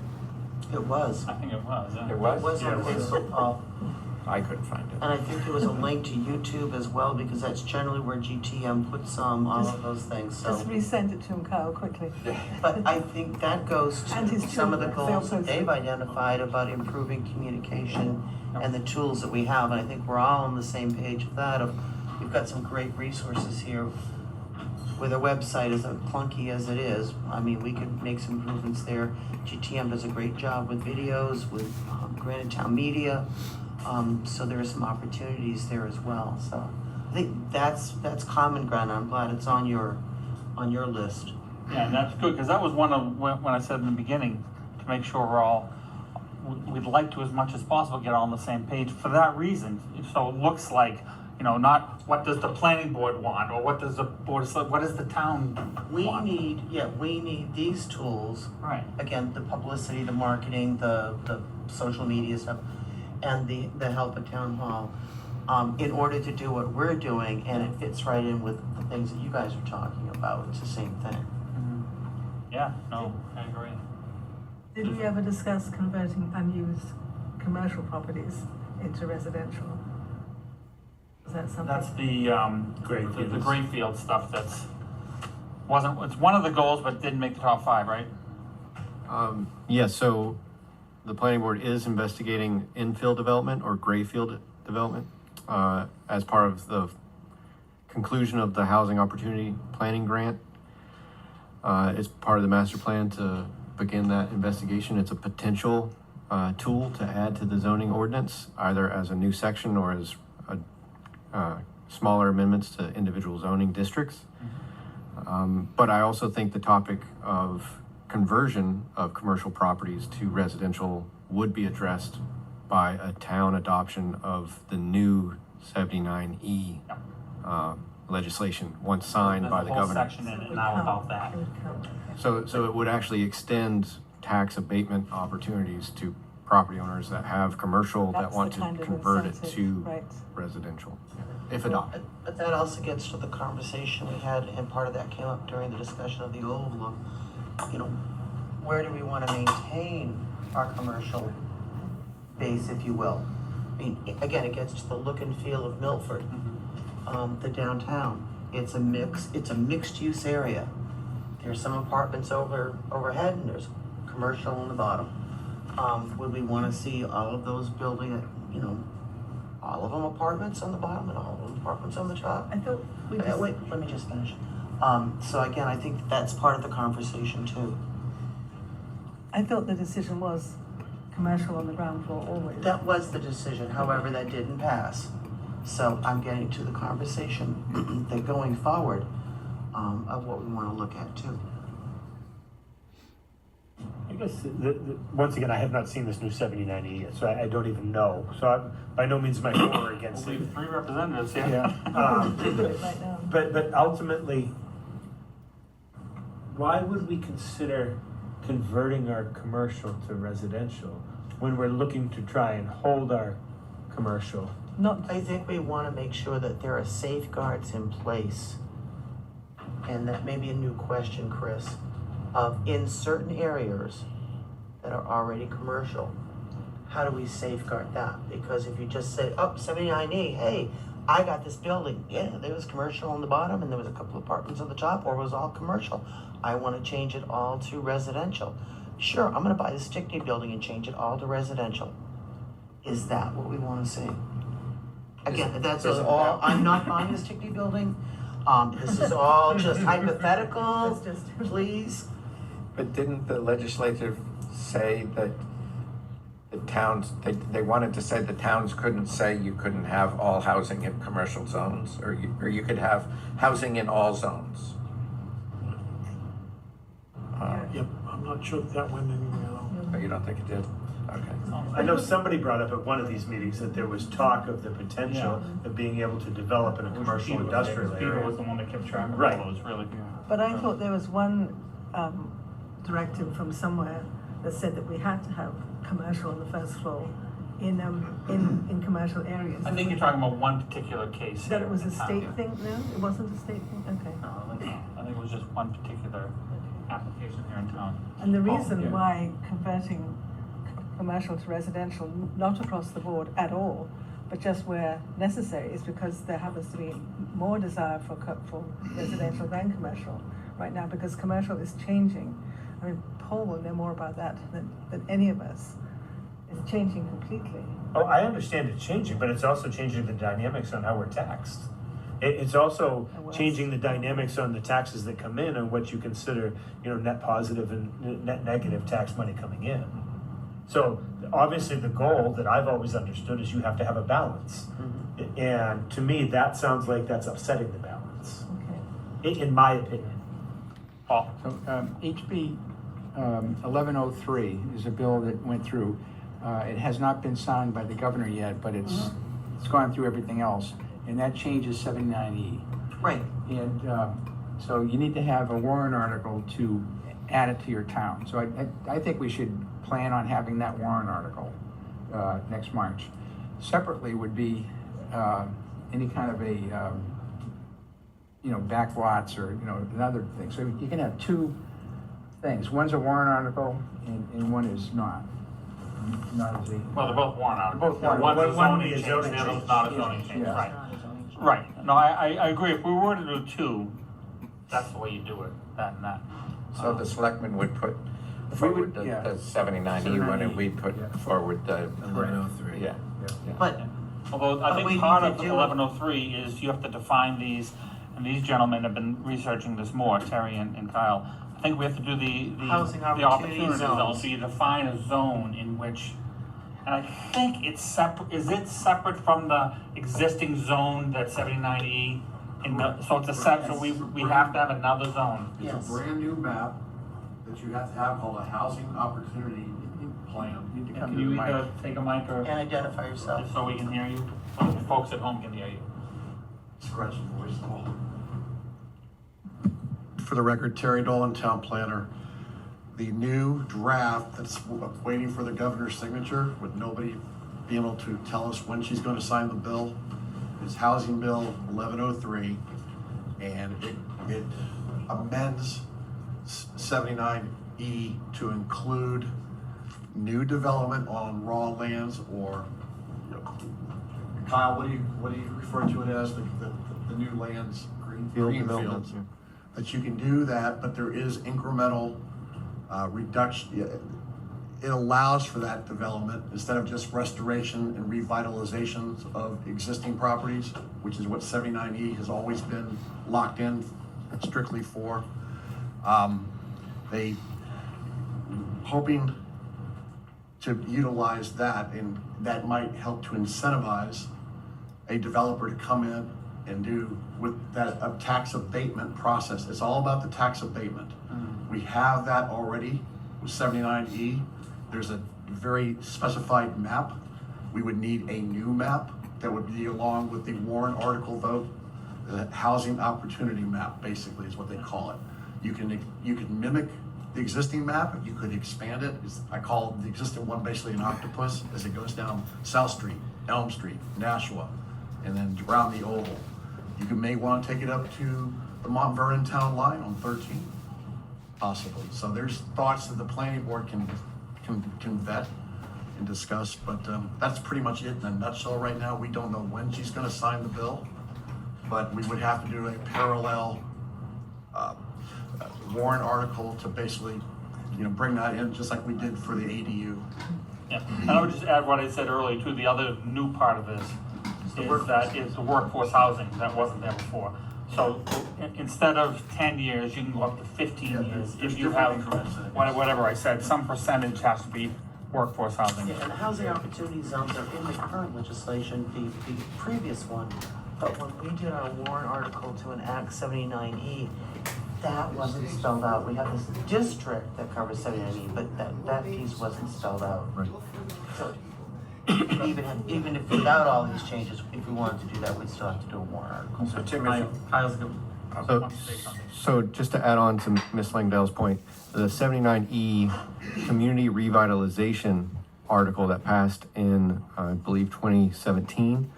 It was. I think it was, yeah. It It was? was on Facebook, Paul. I couldn't find it. And I think there was a link to YouTube as well, because that's generally where GTM puts all of those things, Just so. resend it to him, Kyle, quickly. But I think that goes And his to some of the children, they goals also that they've identified about improving communication and the tools that we have, and I think we're all on the same page of that, of, we've got some great resources here. With a website as clunky as it is, I mean, we could make some improvements there. GTM does a great job with videos, with Granite Town Media, so there are some opportunities there as well, so. I think that's common ground, I'm glad it's on your list. Yeah, and that's good, because that was one of, when I said in the beginning, to make sure we're all, we'd like to, as much as possible, get on the same page for that reason. So it looks like, you know, not what does the planning board want, or what does the board, what does the town want? We need these tools. Right. Again, the publicity, the marketing, the social media stuff, and the help at town hall, in order to do what we're doing, and it fits right in with the things that you guys are talking about, it's the same thing. Yeah, no, I agree. Did we ever discuss converting unused commercial properties into residential? Is that something? That's the, Greenfields. the Greenfield stuff it's one of the goals, but didn't make the top 5, right? Yeah, so the planning board is investigating infill development or grayfield development as part of the conclusion of the housing opportunity planning grant. It's part of the master plan to begin that investigation. It's a potential tool to add to the zoning ordinance, either as a new section or as smaller amendments to individual zoning districts. But I also think the topic of conversion of commercial properties to residential would be addressed by a town adoption of the new 79E legislation once signed by the There's a whole governor. section in it now about that. It would count. So it would actually extend tax abatement opportunities to property owners that have commercial that That's want the to kind of convert it incentive, to right. residential, if adopted. But that also gets to the conversation we had, and part of that came up during the discussion of the overlook. You know, where do we want to maintain our commercial base, if you will? I mean, again, it gets to the look and feel of Milford, the downtown. It's a mixed use area. There's some apartments overhead, and there's commercial on the bottom. Would we want to see all of those building, you know, all of them apartments on the bottom and all of them apartments on the top? I thought we Wait, just, wait, let me just finish. So again, I think that's part of the conversation too. I thought the decision was commercial on the ground floor always. That was the decision, however, that didn't pass. So I'm getting to the conversation that going forward, of what we want to look at too. I guess, once again, I have not seen this new 79E yet, so I don't even know. So by no means am I for or against We it. have 3 representatives here. Yeah. Look at it right now. But ultimately, why would we consider converting our commercial to residential when we're looking to try and hold our commercial? Not, I think we want to make sure that there are safeguards in place. And that may be a new question, Chris, of in certain areas that are already commercial, how do we safeguard that? Because if you just say, oh, 79E, hey, I got this building. Yeah, there was commercial on the bottom and there was a couple of apartments on the top, or it was all commercial. I want to change it all to residential. Sure, I'm going to buy the Stickney building and change it all to residential. Is that what we want to see? Again, that's Isn't all, that- I'm not buying the Stickney building. This is all just hypothetical, It's just- please. But didn't the legislature say that the towns, they wanted to say the towns couldn't say you couldn't have all housing in commercial zones, or you could have housing in all zones? Yep, I'm not sure if that went anywhere though. Oh, you don't think it did? Okay. I know somebody brought up at one of these meetings that there was talk of the potential of being able to develop in a commercial industrial Peter was area. the one that kept track of Right. all those, really. but I thought there was one directive from somewhere that said that we had to have commercial on the first floor in commercial areas. I think you're talking about one particular case. That here it was in a town. state thing, no? It wasn't a state thing, okay. No, I think it was just one particular application here in town. And the Oh, reason yeah. why converting commercial to residential, not across the board at all, but just where necessary, is because there happens to be more desire for residential than commercial right now, because commercial is changing. I mean, Paul will know more about that than any of us. It's changing completely. Oh, I understand it's changing, but it's also changing the dynamics on how we're taxed. It's also Oh, well. changing the dynamics on the taxes that come in and what you consider, net positive and net negative tax money coming in. So obviously the goal that I've always understood is you have to have a balance. And to me, that sounds like that's upsetting the balance, Okay. in my opinion. Paul? So, HB 1103 is a bill that went through. It has not been signed by the governor yet, but it's gone through everything else, and that changes 79E. Right. And so you need to have a warrant article to add it to your town. So I think we should plan on having that warrant article next March. Separately would be any kind of a backlots or another thing. So you can have two things. One's a warrant article and one is not. Not as a. Well, they're both warrant articles. Both warrant One's a articles. One zoning would be a change, zoning the other's change. not a zoning change, Yeah. right. Right, no, I agree, if we were to do 2, that's the way you do it, that and that. So the selectmen would put We forward would, yeah. the 79E one, and we'd put Yeah. forward the, 1103. yeah. But Although, I But we think part need of to do- 1103 is you have to define these, and these gentlemen have been researching this more, Terry and Kyle. I think we have to do the Housing the opportunity opportunity zone, zones. so you define a zone in which, and I think it's separate, is it separate from the existing zone that's 79E? So it's a so we have to have another zone. It's Yes. a brand new map that you have to have called a housing opportunity plan. Need to And come Can to you the mic. take a mic or, and identify yourself. just so we can hear you, so the folks at home can hear you? scratchy voice at all. For the record, Terry Dolan, Town Planner. The new draft that's waiting for the governor's signature, with nobody being able to tell us when she's going to sign the bill, is Housing Bill 1103, and it amends 79E to include new development on raw lands, or, you know, Kyle, what do you refer to it as, the new lands, Field green development, fields? yeah. That you can do that, but there is incremental reduction. It allows for that development instead of just restoration and revitalization of existing properties, which is what 79E has always been locked in strictly for. They hoping to utilize that, and that might help to incentivize a developer to come in and do with that a tax abatement process. It's all about the tax abatement. We have that already with 79E. There's a very specified map. We would need a new map that would be along with the Warren article vote. The housing opportunity map, basically, is what they call it. You can mimic the existing map, you could expand it. I call the existing one basically an octopus, as it goes down South Street, Elm Street, Nashua, and then around the Oval. You may want to take it up to the Mount Vernon town line on 13, possibly. So there's thoughts that the planning board can vet and discuss, but that's pretty much it in a nutshell right now. We don't know when she's going to sign the bill, but we would have to do a parallel warrant article to basically, bring that in, just like we did for the ADU. Yeah, and I would just add what I said earlier too, the other new part of this is the workforce housing that wasn't there before. So instead of 10 years, you can go up to 15 years if you have, whatever I said, some percentage has to be workforce housing. Yeah, and the housing opportunity zones are in the current legislation, the previous one. But when we did our warrant article to enact 79E, that wasn't spelled out. We have this district that covers 79E, but that piece wasn't spelled out. Right. So even if without all these changes, if we wanted to do that, we'd still have to do a warrant article. So Tim, Kyle's good. So just to add on to Ms. Langdale's point, the 79E community revitalization article that passed in, I believe, 2017,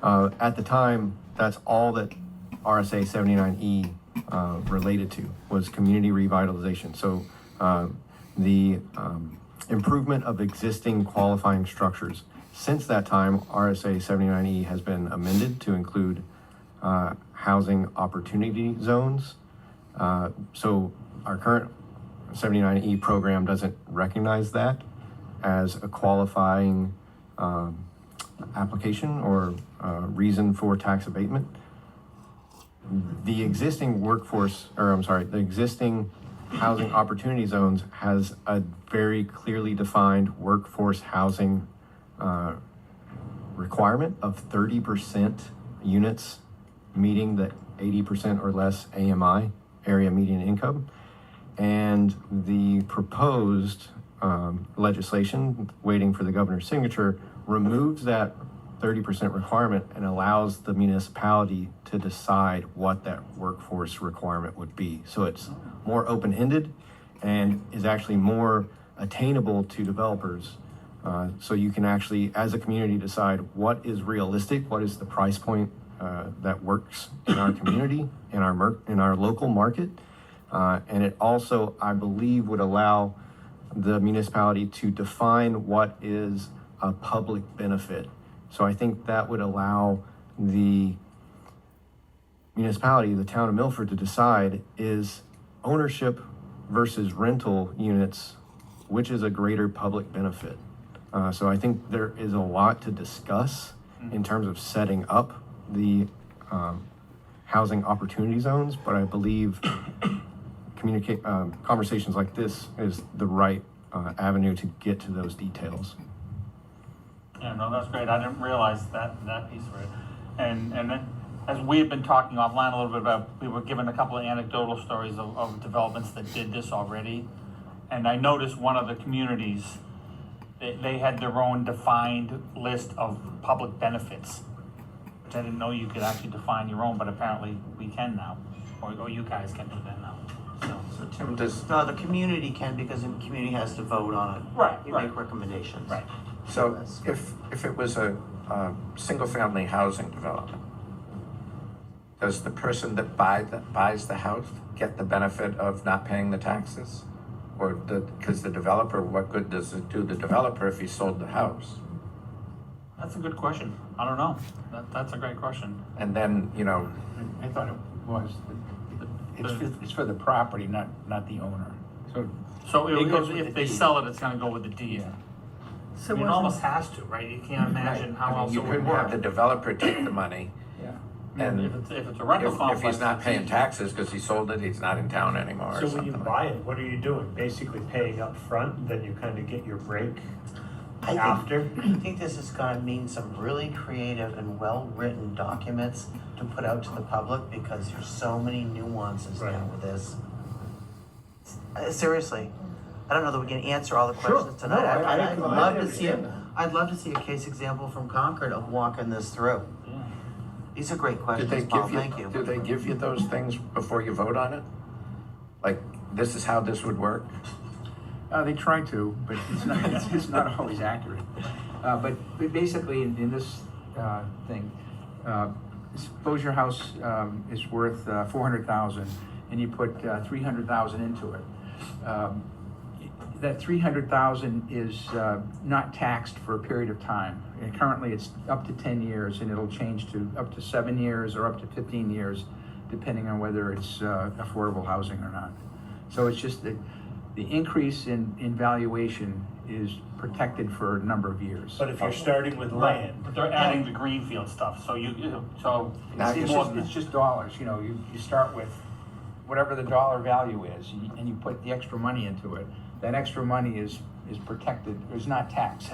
at the time, that's all that RSA 79E related to, was community revitalization. So the improvement of existing qualifying structures. Since that time, RSA 79E has been amended to include housing opportunity zones. So our current 79E program doesn't recognize that as a qualifying application or reason for tax abatement. The existing the existing housing opportunity zones has a very clearly defined workforce housing requirement of 30% units meeting the 80% or less AMI, area median income. And the proposed legislation, waiting for the governor's signature, removes that 30% requirement and allows the municipality to decide what that workforce requirement would be. So it's more open-ended and is actually more attainable to developers. So you can actually, as a community, decide what is realistic, what is the price point that works in our community, in our local market. And it also, I believe, would allow the municipality to define what is a public benefit. So I think that would allow the municipality, the town of Milford, to decide, is ownership versus rental units, which is a greater public benefit. So I think there is a lot to discuss in terms of setting up the housing opportunity zones, but I believe conversations like this is the right avenue to get to those details. Yeah, no, that's great. I didn't realize that piece of it. And then, as we had been talking offline a little bit about, we were given a couple of anecdotal stories of developments that did this already. And I noticed one of the communities, they had their own defined list of public benefits. which I didn't know you could actually define your own, but apparently we can now, or you guys can do that now, so. So Tim, does, No, the community can, because the community has to vote on it. Right, You right. make recommendations. Right. so if it was a single-family housing development, does the person that buys the house get the benefit of not paying the taxes? Or because the developer, what good does it do the developer if he sold the house? That's a good question. I don't know. That's a great question. And then, you know, I thought it was, it's for the property, not the owner. So So It goes with if the they deed. sell it, it's gonna go with the deed. Yeah. So I mean, it wasn't- almost has to, right? You can't imagine how else you it would couldn't have work. the developer take the money. Yeah. And If it's a rental complex. if he's not it's paying easy. taxes because he sold it, he's not in town anymore or So when you something buy like it, what are you doing? Basically paying up front, then you kind of get your break I after? think this is gonna mean some really creative and well-written documents to put out to the public, because there's so many nuances now Right. with this. Seriously, I don't know that we can answer all the Sure. questions tonight. No, I I'd can- love I to see it. understand I'd love to see a case example from Concord of walking this through. Yeah. These are great Did questions, they Paul, give you, thank you. do they give you those things before you vote on it? Like, this is how this would work? They try to, but it's not always accurate. But basically, in this thing, suppose your house is worth 400,000, and you put 300,000 into it. That 300,000 is not taxed for a period of time. And currently, it's up to 10 years, and it'll change to up to 7 years or up to 15 years, depending on whether it's affordable housing or not. So it's just that the increase in valuation is protected for a number of years. But if you're starting with land, But they're adding the greenfield stuff, so so. Now It's you're just, it's just dollars, you know, you start with whatever the dollar value is, and you put the extra money into it. That extra money is protected, is not taxed.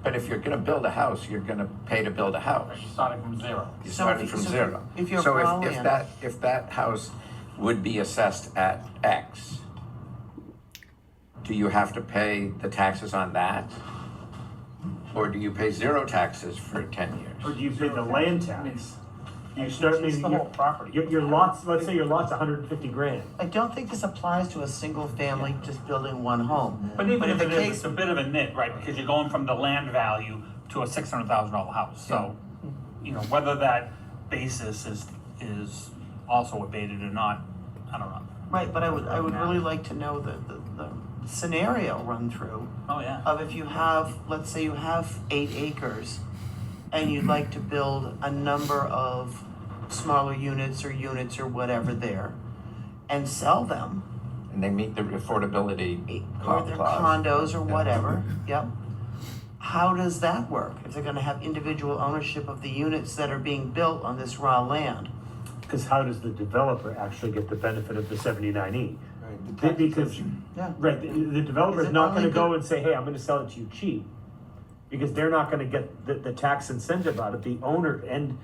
But if you're gonna build a house, you're gonna pay to build a house. Starting from zero. You So started if- from so zero. if you're So raw if land- that house would be assessed at X, do you have to pay the taxes on that? Or do you pay zero taxes for 10 or years? do you pay the land tax? You start, It's maybe the whole property. your lots, let's say your lot's 150 grand. I don't think this applies to a single family just building one home. But even if in it the is, case, it's a bit of a nit, right, because you're going from the land value to a $600,000 house, so, you know, whether that basis is also abated or not, I don't know. right, but I would really like to know the scenario run through Oh, yeah. of if you have, let's say you have 8 acres and you'd like to build a number of smaller units or whatever there and sell them, And they meet the affordability or they're clause. condos or whatever, yep. How does that work if they're gonna have individual ownership of the units that are being built on this raw land? Because how does the developer actually get the benefit of the 79E? Right, Because, Yeah. right, the developer's Is it not only gonna go the- and say, hey, I'm gonna sell it to you cheap. Because they're not gonna get the tax incentive out of the owner, end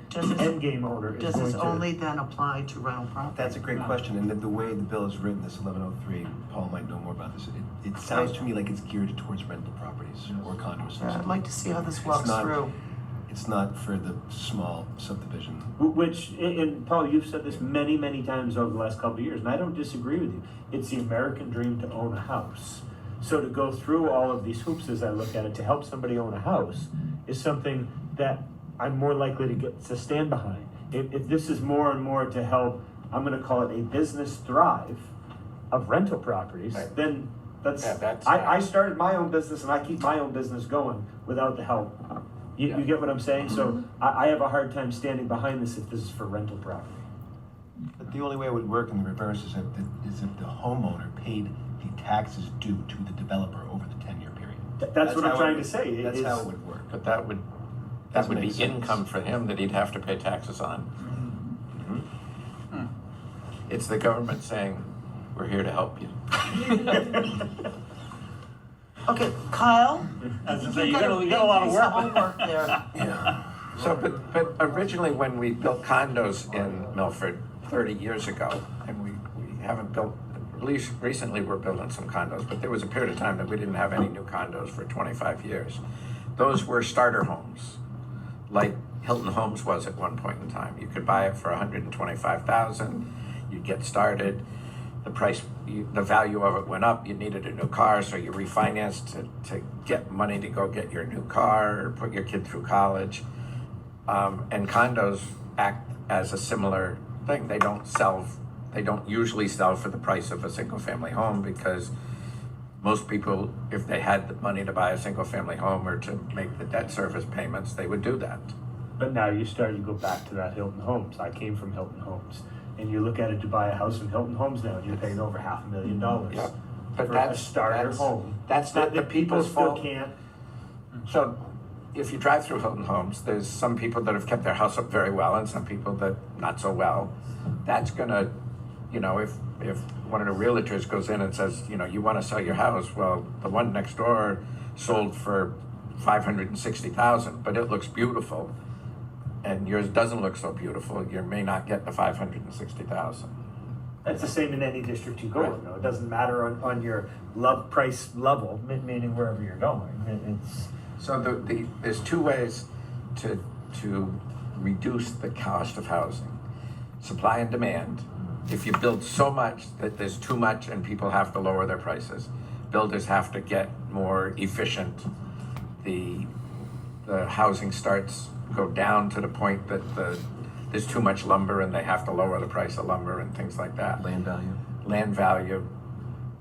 game owner is Does going this to. only then apply to rental property? That's a great question, and the way the bill is written, this 1103, Paul might know more about this. It sounds to me like it's geared towards rental properties or condos. Yeah, I'd like to see how this It's walks not- through. It's not for the small subdivision. Which, and Paul, you've said this many, many times over the last couple of years, and I don't disagree with you. It's the American dream to own a house. So to go through all of these hoops as I look at it, to help somebody own a house is something that I'm more likely to stand behind. If this is more and more to help, I'm gonna call it a business thrive of rental properties, Right. then Yeah, that's- I started my own business and I keep my own business going without the help. You get what I'm saying? So I have a hard time standing behind this if this is for rental property. But the only way it would work in the reverse is if the homeowner paid the taxes due to the developer over the 10-year period. That's what I'm how trying it- to say. That's is- how it would work. But that would Doesn't be make sense. income for him that he'd have to pay taxes on. It's the government saying, we're here to help you. Okay, Kyle? As I think say, you've you got a lot of big piece work. homework there. Yeah. So, but originally when we built condos in Milford 30 years ago, and we haven't built, at least recently we're building some condos, but there was a period of time that we didn't have any new condos for 25 years. Those were starter homes. Like Hilton Homes was at one point in time. You could buy it for $125,000, you'd get started, the value of it went up, you needed a new car, so you refinanced to get money to go get your new car or put your kid through college. And condos act as a similar thing. They don't usually sell for the price of a single-family home, because most people, if they had the money to buy a single-family home or to make the debt service payments, they would do that. But now you go back to that Hilton Homes. I came from Hilton Homes. And you look at it to buy a house in Hilton Homes now, and you're paying over $500,000 Yeah. But for a starter home. That's not the people's People fault. still can't. So if you drive through Hilton Homes, there's some people that have kept their house up very well and some people that not so well. That's gonna, if one of the realtors goes in and says, you wanna sell your house, well, the one next door sold for $560,000, but it looks beautiful, and yours doesn't look so beautiful, you may not get the $560,000. That's the same in any district you go Right. in, though. It doesn't matter on your price level, meaning wherever you're going. It's So there's two ways to reduce the cost of housing: supply and demand. If you build so much that there's too much and people have to lower their prices, builders have to get more efficient. The housing starts go down to the point that there's too much lumber and they have to lower the price of lumber and things like that. Land value. Land value,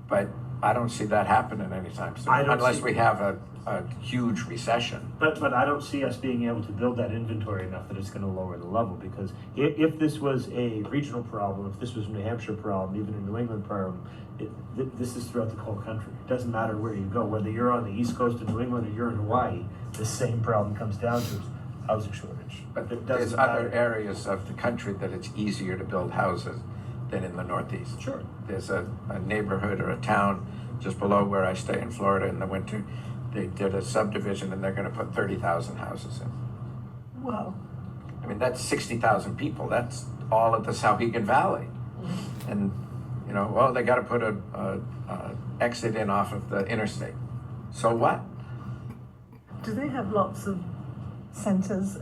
but I don't see that happening anytime soon, I don't unless see- we have a huge recession. But I don't see us being able to build that inventory enough that it's gonna lower the level, because if this was a regional problem, if this was a New Hampshire problem, even a New England problem, this is throughout the whole country. It doesn't matter where you go, whether you're on the east coast of New England or you're in Hawaii, the same problem comes down to housing shortage. But It there's doesn't other matter. areas of the country that it's easier to build houses than in the Northeast. Sure. There's a neighborhood or a town just below where I stay in Florida in the winter. They did a subdivision and they're gonna put 30,000 houses in. Wow. I mean, that's 60,000 people. That's all of the Sauhegan Valley. And, well, they gotta put a exit in off of the interstate. So what? Do they have lots of centres,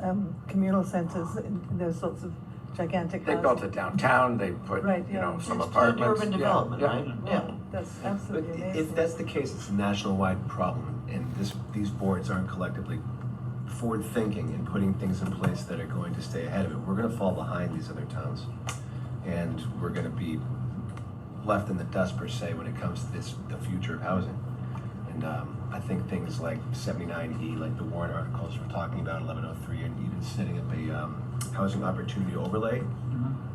communal centres in those sorts of gigantic They houses? built it downtown, they put, Right, yeah. some It's apartments. urban Yeah, development, yeah. right? Yeah. That's But absolutely amazing. if that's the case, it's a national-wide problem, and these boards aren't collectively forward-thinking and putting things in place that are going to stay ahead of it. We're gonna fall behind these other towns, and we're gonna be left in the dust, per se, when it comes to the future of housing. And I think things like 79E, like the Warren articles we're talking about, 1103, and even setting up a housing opportunity overlay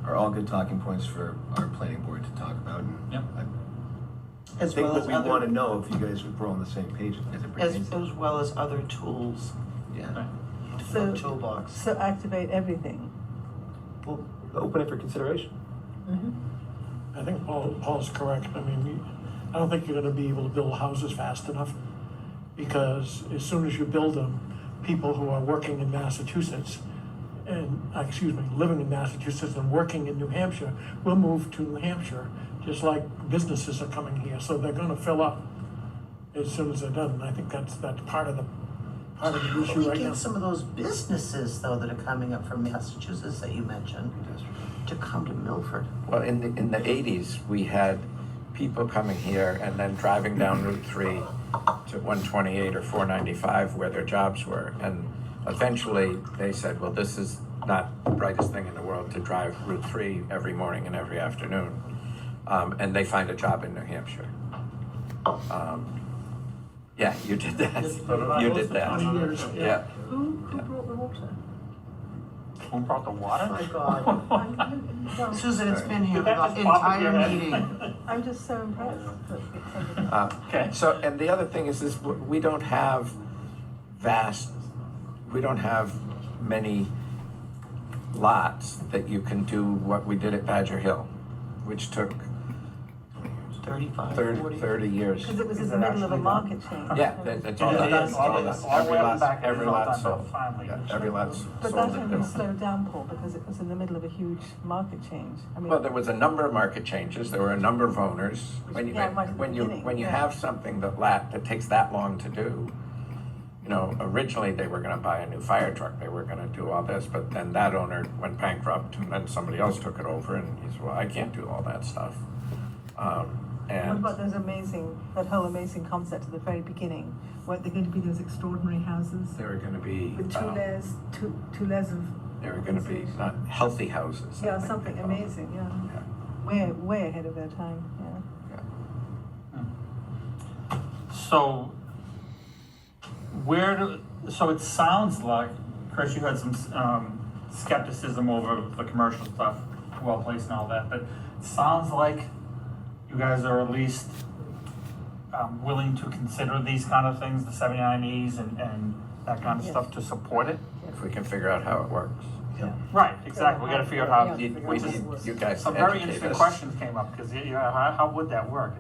are all good talking points for our planning board to talk about. And Yep. I As think well that as we other- want to know if you guys were on the same page as it pertains to. As well as other tools, Yeah. So- toolbox. So activate everything. Well, open it for consideration. I think Paul's correct. I mean, I don't think you're gonna be able to build houses fast enough, because as soon as you build them, people who are working in Massachusetts living in Massachusetts and working in New Hampshire will move to New Hampshire, just like businesses are coming here, so they're gonna fill up as soon as they're done. And I think that's part of the issue We right now. get some of those businesses, though, that are coming up from Massachusetts that you mentioned, to come to Milford. Well, in the 80s, we had people coming here and then driving down Route 3 to 128 or 495 where their jobs were. And eventually they said, well, this is not the brightest thing in the world to drive Route 3 every morning and every afternoon. And they find a job in New Hampshire. Yeah, you did that. You did that. 20 years, Yeah. Who brought the water? Who brought the water? Oh my God. Susan, it's been here Did that the just pop in your entire head? meeting. I'm just so impressed that Okay. So, and the other thing is this, we don't have many lots that you can do what we did at Badger Hill, which took 35, 30 years. because it was in Is the it middle of a actually market change. Yeah, that's all It that is, is. all the way up back, Every it's all lot's done sold. finally. Yeah, every lot's But sold that and only built. slowed down, Paul, because it was in the middle of a huge market change. I mean, Well, there was a number of market changes, there were a number of owners. When you, Yeah, right at the when you, beginning, when you yeah. have something that takes that long to do, you know, originally they were gonna buy a new fire truck, they were gonna do all this, but then that owner went bankrupt, and then somebody else took it over, and he said, well, I can't do all that stuff. What And, about that whole amazing concept at the very beginning? Weren't there going to be those extraordinary houses they were gonna be, with two layers of, they were gonna be not healthy houses. I yeah, think they something called it. amazing, yeah. Yeah. Way ahead of their time, yeah. So, so it sounds like, Chris, you had some skepticism over the commercial stuff, well placed and all that, but it sounds like you guys are at least willing to consider these kind of things, the 79Es and that kind of Yes. stuff to support it? If we can figure out how it works. Right, exactly, we gotta figure out how. Yeah. You- We need you guys to Some very educate interesting us. questions came up, because, how would that work?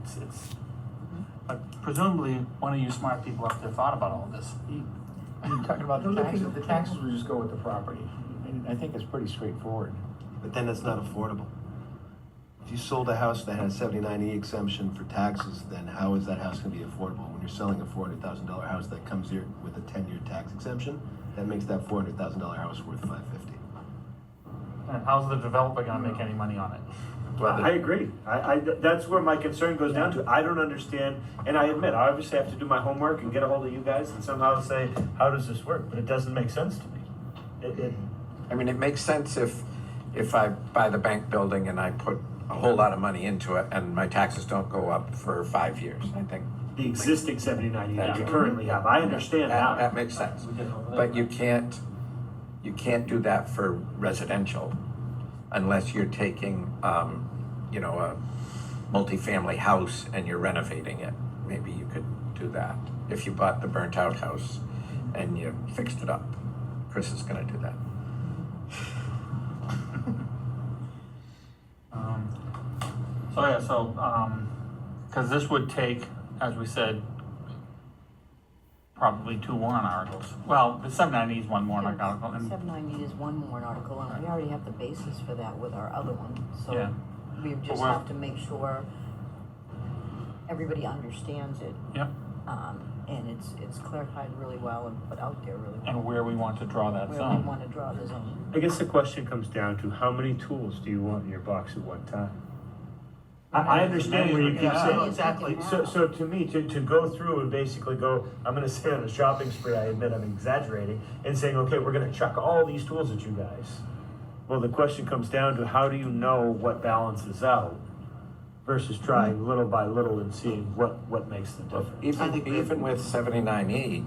But presumably, one of you smart people up there thought about all this. You're talking about the taxes, the taxes would just go with the property. And I think it's pretty straightforward. But then it's not affordable. If you sold a house that had a 79E exemption for taxes, then how is that house gonna be affordable? When you're selling a $400,000 house that comes here with a 10-year tax exemption, that makes that $400,000 house worth $550. And how's the developer gonna make any money on it? Well, I agree. That's where my concern goes down to. I don't understand, and I admit, I obviously have to do my homework and get a hold of you guys and somehow say, how does this work? But it doesn't make sense to me. I mean, it makes sense if I buy the bank building and I put a whole lot of money into it and my taxes don't go up for 5 years, I think. The existing 79 that we Yeah. currently have, I understand That that. makes sense. But you can't do that for residential unless you're taking, you know, a multifamily house and you're renovating it. Maybe you could do that. If you bought the burnt out house and you fixed it up. Chris is gonna do that. Because this would take, as we said, probably 2 warrant articles. Well, the 790 is one warrant article, and 790 is one warrant article, and we already have the basis for that with our other one. Yeah. So we just we're- have to make sure everybody understands it. Yep, And it's clarified really well and put out there really well. and where we want to draw that Where we zone. want to draw the zone. I guess the question comes down to how many tools do you want in your box at one time? I understand where you keep Yeah. saying. Exactly. So to me, to go through and basically go, I'm gonna say on a shopping spree, I admit I'm exaggerating, and saying, okay, we're gonna chuck all these tools at you guys. Well, the question comes down to how do you know what balances out versus trying little by little and seeing what makes the difference? I think Even with 79E,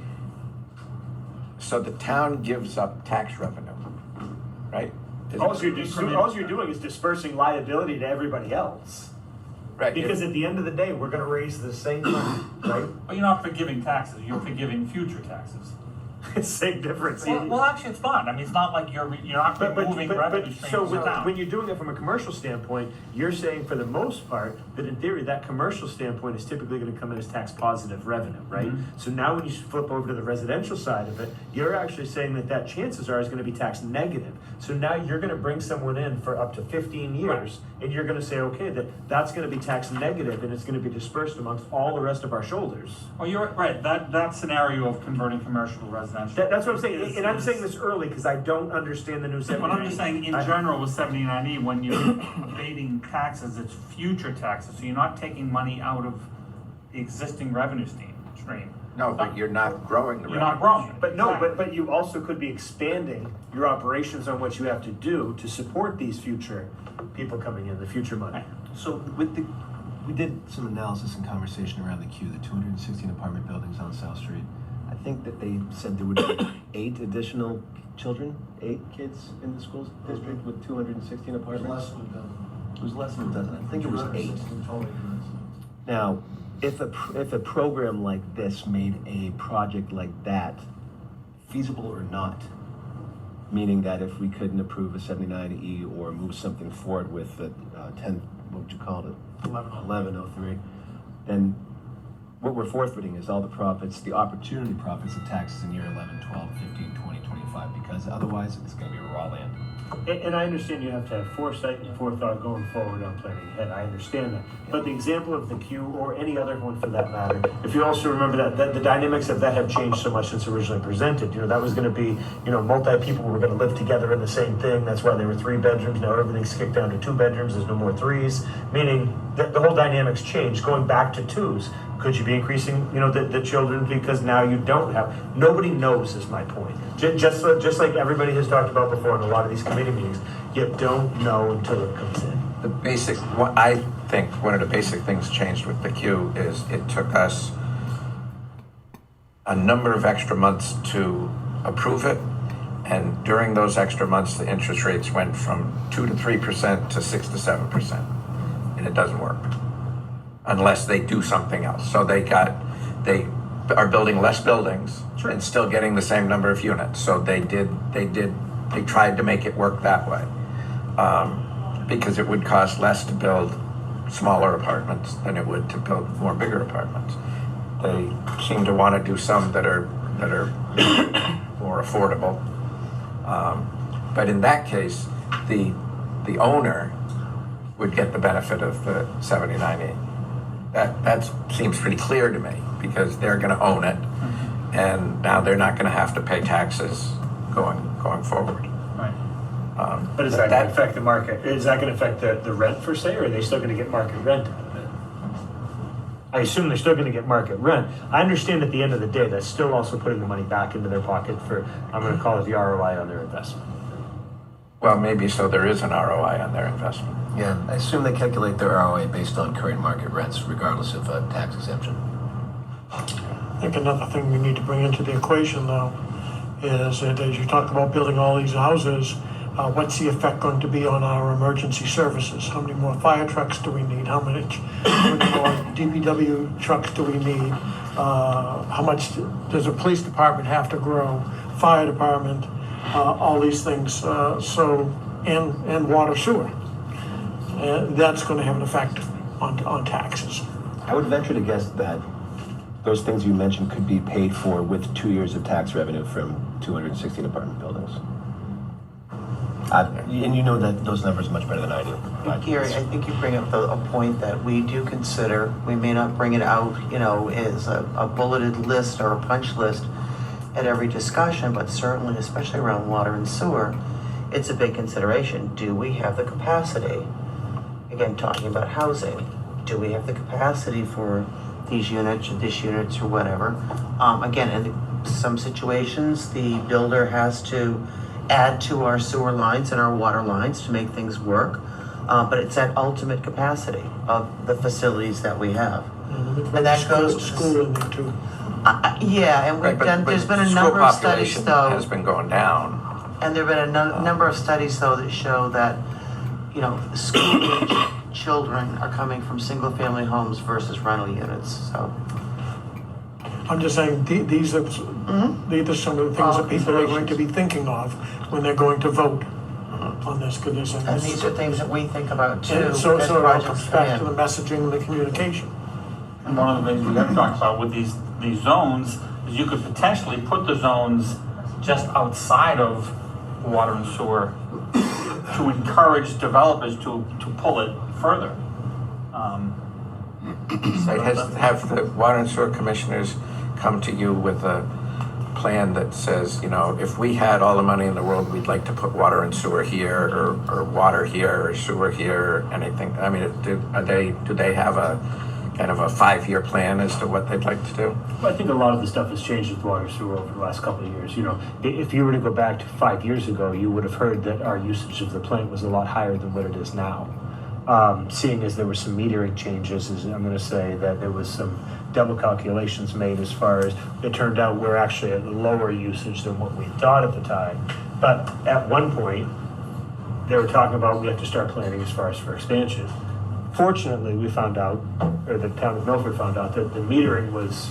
so the town gives up tax revenue, right? All you're doing is dispersing liability to everybody else. Right. Because at the end of the day, we're gonna raise the same money, right? But you're not forgiving taxes, you're forgiving future taxes. Same difference. Well, actually, it's not. I mean, it's not like you're not removing revenue streams so from the town. when you're doing it from a commercial standpoint, you're saying for the most part that in theory that commercial standpoint is typically going to come in as tax positive revenue, right? Mm-hmm. So now when you flip over to the residential side of it, you're actually saying that chances are is going to be tax negative. So now you're going to bring someone in for up to 15 years, and you're going to say, okay, that's going to be tax negative, and it's going to be dispersed amongst all the rest of our shoulders. Well, you're right. That scenario of converting commercial to residential. That's what I'm saying, and I'm saying this early because I don't understand the new 79. But I'm just saying, in general, with 79E, when you're abating taxes, it's future taxes, so you're not taking money out of the existing revenue stream. No, but you're not growing the revenue. You're not growing it. But no, Exactly. but you also could be expanding your operations on what you have to do to support these future people coming in, the future money. So we did some analysis and conversation around the queue, the 216 apartment buildings on South Street. I think that they said there would be 8 additional children, 8 kids in the school district with 216 apartments. Less than a dozen. It was less than a dozen. I think it was 8. 216 total units. Now, if a program like this made a project like that feasible or not, meaning that if we couldn't approve a 79E or move something forward with the 10, what would you call it? 1103, then what we're forfeiting is all the profits, the opportunity profits of taxes in year 11, 12, 15, 20, 25, because otherwise it's going to be raw land. And I understand you have to have foresight and forethought going forward on planning ahead, I understand that. But the example of the queue, or any other one for that matter, if you also remember that the dynamics of that have changed so much since originally presented. That was gonna be, multi-people were gonna live together in the same thing, that's why there were 3 bedrooms, now everything's kicked down to 2 bedrooms, there's no more 3s, meaning that the whole dynamics changed, going back to 2s. Could you be increasing, the children because now you don't have, nobody knows is my point. Just like everybody has talked about before in a lot of these committee meetings, you don't know until it comes in. I think one of the basic things changed with the queue is it took us a number of extra months to approve it. And during those extra months, the interest rates went from 2 to 3% to 6 to 7%. And it doesn't work unless they do something else. So they are building less buildings and still getting the same number of units. So they tried to make it work that way. Because it would cost less to build smaller apartments than it would to build more bigger apartments. They seem to want to do some that are more affordable. But in that case, the owner would get the benefit of the 79E. That seems pretty clear to me because they're going to own it, and now they're not going to have to pay taxes going forward. Right. But is that going to affect the market? Is that going to affect the rent per se, or are they still going to get market rent out of it? I assume they're still going to get market rent. I understand at the end of the day, that's still also putting the money back into their pocket for, I'm going to call it the ROI on their investment. Well, maybe so there is an ROI on their investment. Yeah, I assume they calculate their ROA based on current market rents, regardless of tax exemption. I think another thing we need to bring into the equation, though, is that as you talk about building all these houses, what's the effect going to be on our emergency services? How many more fire trucks do we need? How many more DPW trucks do we need? How much does the police department have to grow? Fire department, all these things. And water sewer. That's going to have an effect on taxes. I would venture to guess that those things you mentioned could be paid for with 2 years of tax revenue from 216 apartment buildings. And you know that those numbers are much better than I do. Gary, I think you bring up a point that we do consider. We may not bring it out, as a bulleted list or a punch list at every discussion, but certainly, especially around water and sewer, it's a big consideration. Do we have the capacity? Again, talking about housing, do we have the capacity for these units or this units or whatever? Again, in some situations, the builder has to add to our sewer lines and our water lines to make things work. But it's that ultimate capacity of the facilities that we have. And that goes to school in there too. Yeah, and we've done, there's been a number of studies School though. population has been going down. And there've been a number of studies though that show that, school-age children are coming from single-family homes versus rental units, so. I'm just saying, these are some of the things that people are going to be thinking of when they're going to vote on this condition. And these are things that we think about too. And so as it all projects comes come back in. to the messaging and the communication. And one of the things we have talked about with these zones is you could potentially put the zones just outside of water and sewer to encourage developers to pull it further. So have the water and sewer commissioners come to you with a plan that says, if we had all the money in the world, we'd like to put water and sewer here, or water here, or sewer here, anything. I mean, do they have a kind of a 5-year plan as to what they'd like to do? I think a lot of the stuff has changed with water sewer over the last couple of years. If you were to go back to 5 years ago, you would have heard that our usage of the plant was a lot higher than what it is now. Seeing as there were some metering changes, I'm going to say that there was some double calculations made as far as it turned out we're actually at lower usage than what we thought at the time. But at one point, they were talking about we have to start planning as far as for expansion. Fortunately, we found out, or the town of Milford found out, that the metering was,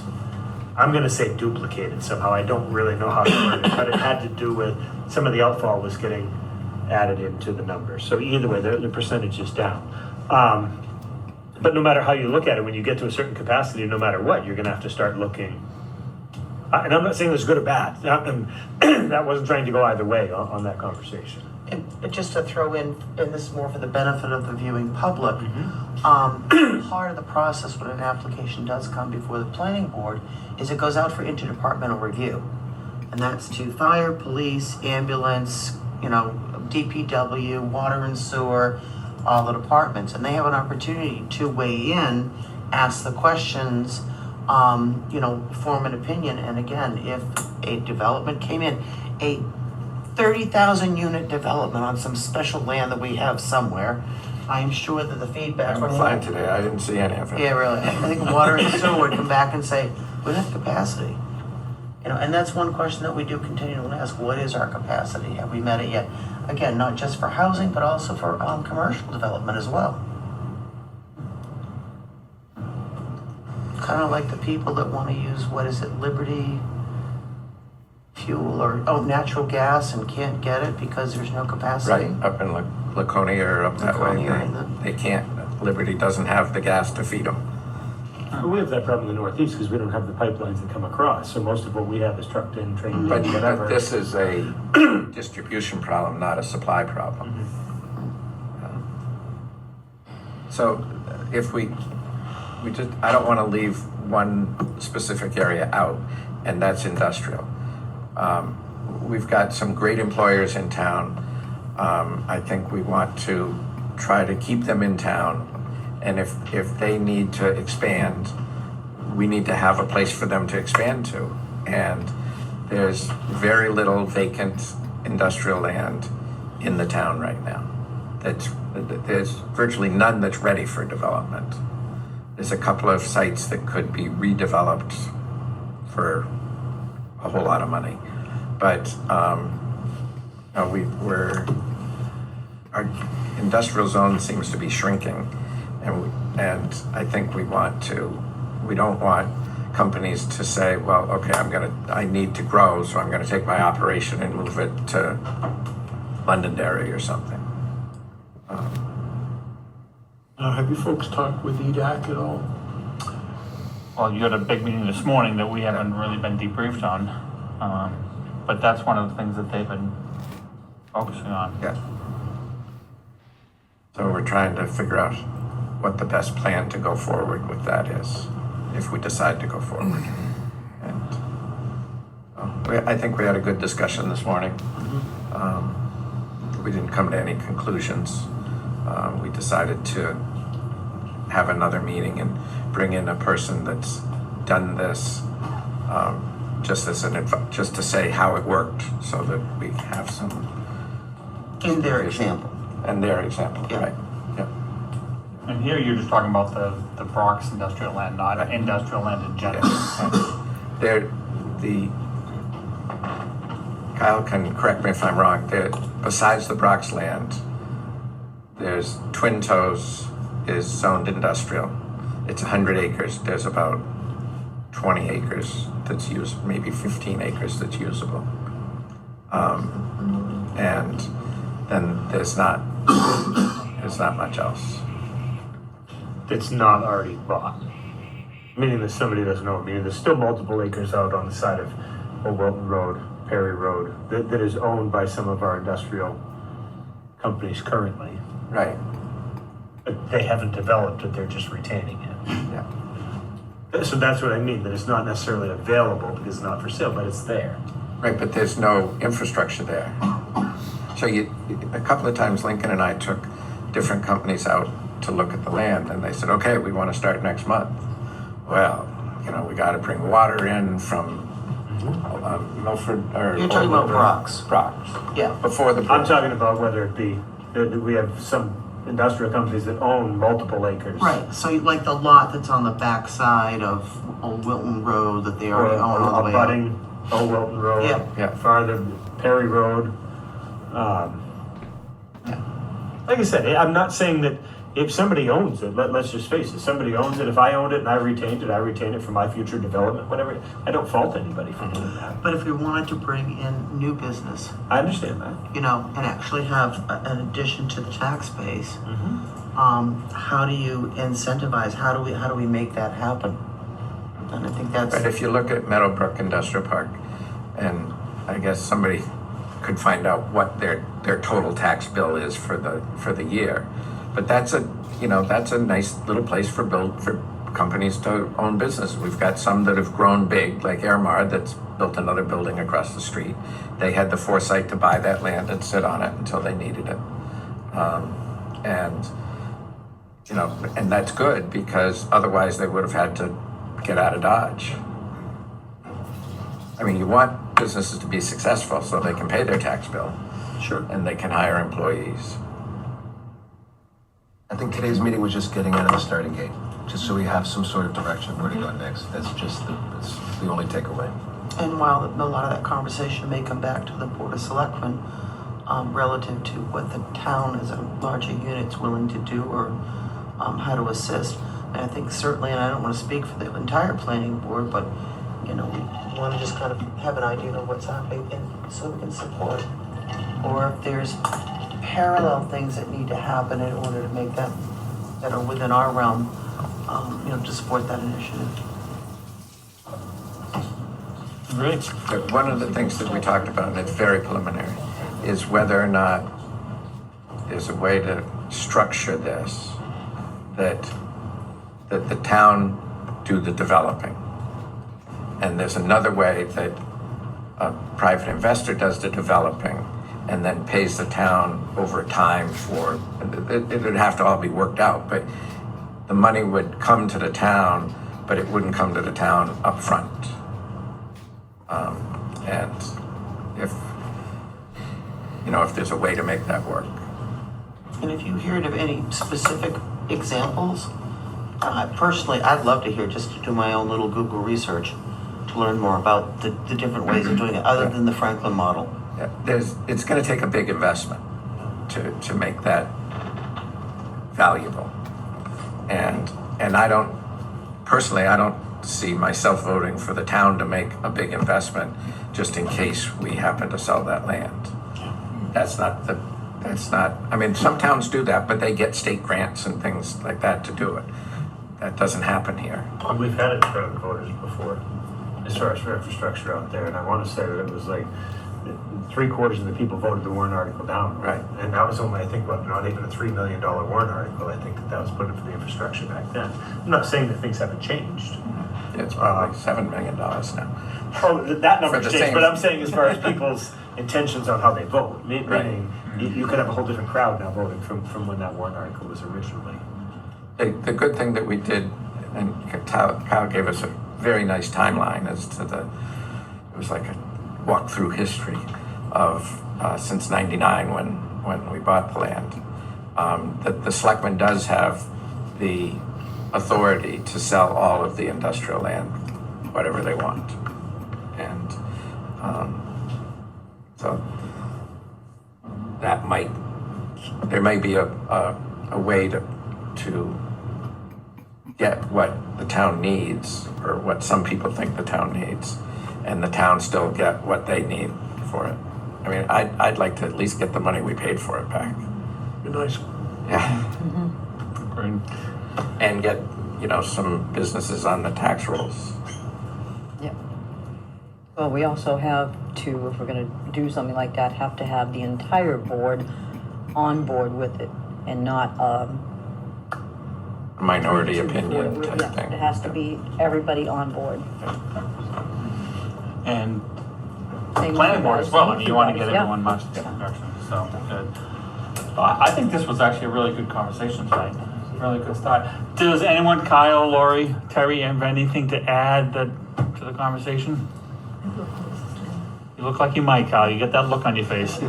I'm going to say duplicated somehow. I don't really know how to word it, but it had to do with some of the outfall was getting added into the numbers. So either way, the percentage is down. But no matter how you look at it, when you get to a certain capacity, no matter what, you're going to have to start looking. And I'm not saying it's good or bad. That wasn't trying to go either way on that conversation. And just to throw in, and this is more for the benefit of the viewing public, part of the process when an application does come before the planning board is it goes out for interdepartmental review. And that's to fire, police, ambulance, DPW, water and sewer, all the departments. And they have an opportunity to weigh in, ask the questions, form an opinion. And again, if a development came in, a 30,000 unit development on some special land that we have somewhere, I am sure that the feedback. I went flying today, I didn't see any of it. Yeah, really. I think water and sewer would come back and say, we have capacity. And that's one question that we do continue to ask, what is our capacity? Have we met it yet? Again, not just for housing, but also for commercial development as well. Kind of like the people that want to use, Liberty fuel or, natural gas and can't get it because there's no capacity. Right, up in Laconia or up that way, Laconia, they can't, Liberty doesn't have the gas to feed them. We have that problem in the Northeast because we don't have the pipelines that come across, so most of what we have is trucked in, trained in, whatever. But this is a distribution problem, not a supply problem. So if we just, I don't want to leave one specific area out, and that's industrial. We've got some great employers in town. I think we want to try to keep them in town. And if they need to expand, we need to have a place for them to expand to. And there's very little vacant industrial land in the town right now. There's virtually none that's ready for development. There's a couple of sites that could be redeveloped for a whole lot of money. But our industrial zone seems to be shrinking. And I think we don't want companies to say, well, okay, I need to grow, so I'm gonna take my operation and move it to Londonderry or something. Have you folks talked with EDAC at all? Well, you had a big meeting this morning that we haven't really been debriefed on, but that's one of the things that they've been focusing on. Yeah. So we're trying to figure out what the best plan to go forward with that is, if we decide to go forward. And I think we had a good discussion this morning. We didn't come to any conclusions. We decided to have another meeting and bring in a person that's done this, just to say how it worked, so that we have some. In their example. And their example, Yeah. right? Yeah. And here you're just talking about the Bronx industrial land, not industrial land in general. Kyle can correct me if I'm wrong, besides the Bronx land, there's Twin Toes is zoned industrial. It's 100 acres. There's about 20 acres that's used, maybe 15 acres that's usable. And then there's not much else. It's not already bought, meaning that somebody doesn't know, meaning there's still multiple acres out on the side of Old Wilton Road, Perry Road, that is owned by some of our industrial companies currently. Right. But they haven't developed it, they're just retaining it. Yeah. So that's what I mean, that it's not necessarily available because it's not for sale, but it's there. Right, but there's no infrastructure there. So a couple of times Lincoln and I took different companies out to look at the land, and they said, okay, we want to start next month. Well, we got to bring water in from Milford, or. You're talking about Brock's. Brock's. Yeah. Before the. I'm talking about whether it be, that we have some industrial companies that own multiple acres. Right, so like the lot that's on the back side of Old Wilton Road that they already own all the way up. Abutting Old Wilton Road. Yeah. Yeah. Farther, Perry Road. Like I said, I'm not saying that if somebody owns it, let's just face it, somebody owns it, if I owned it and I retain it for my future development, whatever, I don't fault anybody for doing that. But if we wanted to bring in new business, I understand that. and actually have an addition to the tax base, how do you incentivize, how do we make that happen? And I think that's. But if you look at Meadowbrook Industrial Park, and I guess somebody could find out what their total tax bill is for the year. But that's a nice little place for companies to own business. We've got some that have grown big, like Airmar, that's built another building across the street. They had the foresight to buy that land and sit on it until they needed it. And that's good, because otherwise they would have had to get out of Dodge. I mean, you want businesses to be successful so they can pay their tax bill. Sure. And they can hire employees. I think today's meeting was just getting out of the starting gate, just so we have some sort of direction where to go next. That's the only takeaway. And while a lot of that conversation may come back to the Board of Selectmen, relative to what the town as a larger unit's willing to do, or how to assist. And I think certainly, and I don't want to speak for the entire planning board, but we want to just kind of have an idea of what's happening, and so we can support. Or if there's parallel things that need to happen in order to make that are within our realm, to support that initiative. Great. But one of the things that we talked about, and it's very preliminary, is whether or not there's a way to structure this, that the town do the developing. And there's another way that a private investor does the developing and then pays the town over time for, it would have to all be worked out, but the money would come to the town, but it wouldn't come to the town up front. And if there's a way to make that work. And if you heard of any specific examples, personally, I'd love to hear, just to do my own little Google research to learn more about the different ways of doing it, other than the Franklin model. Yeah, it's going to take a big investment to make that valuable. And I don't see myself voting for the town to make a big investment just in case we happen to sell that land. I mean, some towns do that, but they get state grants and things like that to do it. That doesn't happen here. We've had it in front of the voters before, as far as for infrastructure out there, and I want to say that it was like 3/4 of the people voted the warrant article down. Right. And that was only, I think, not even a $3 million warrant article. I think that was put in for the infrastructure back then. I'm not saying that things haven't changed. It's probably $7 million now. Oh, that number For the changed, same- but I'm saying as far as people's intentions on how they vote, meaning you could have a whole different crowd now voting from when that warrant article was originally. The good thing that we did, and Kyle gave us a very nice timeline as to it was like a walk through history of since '99 when we bought the land. That the selectman does have the authority to sell all of the industrial land, whatever they want. And so there may be a way to get what the town needs, or what some people think the town needs, and the town still get what they need for it. I mean, I'd like to at least get the money we paid for it back. Be nice. Yeah. Great. And get, some businesses on the tax rolls. Yep. Well, we also have to, if we're gonna do something like that, have to have the entire board on board with it, and not, Minority 3, 2, 4, opinion type yeah, thing. it has to be everybody on board. And Same planning board with as well. I mean, you want to guys, get yeah. everyone much direction. So good. I think this was actually a really good conversation tonight. Really good start. Does anyone, Kyle, Lori, Terry, have anything to add to the conversation? You look like you might, Kyle. You get that look on your face.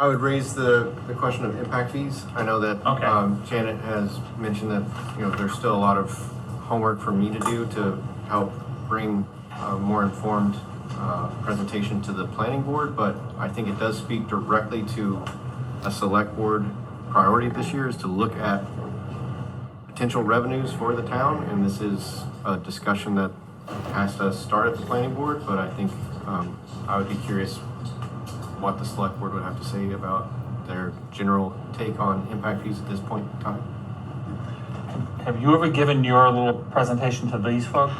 I would raise the question of impact fees. I know that Okay. Janet has mentioned that, there's still a lot of homework for me to do to help bring a more informed presentation to the planning board, but I think it does speak directly to a select board priority this year, is to look at potential revenues for the town, and this is a discussion that has to start at the planning board, but I think I would be curious what the select board would have to say about their general take on impact fees at this point in time. Have you ever given your little presentation to these folks?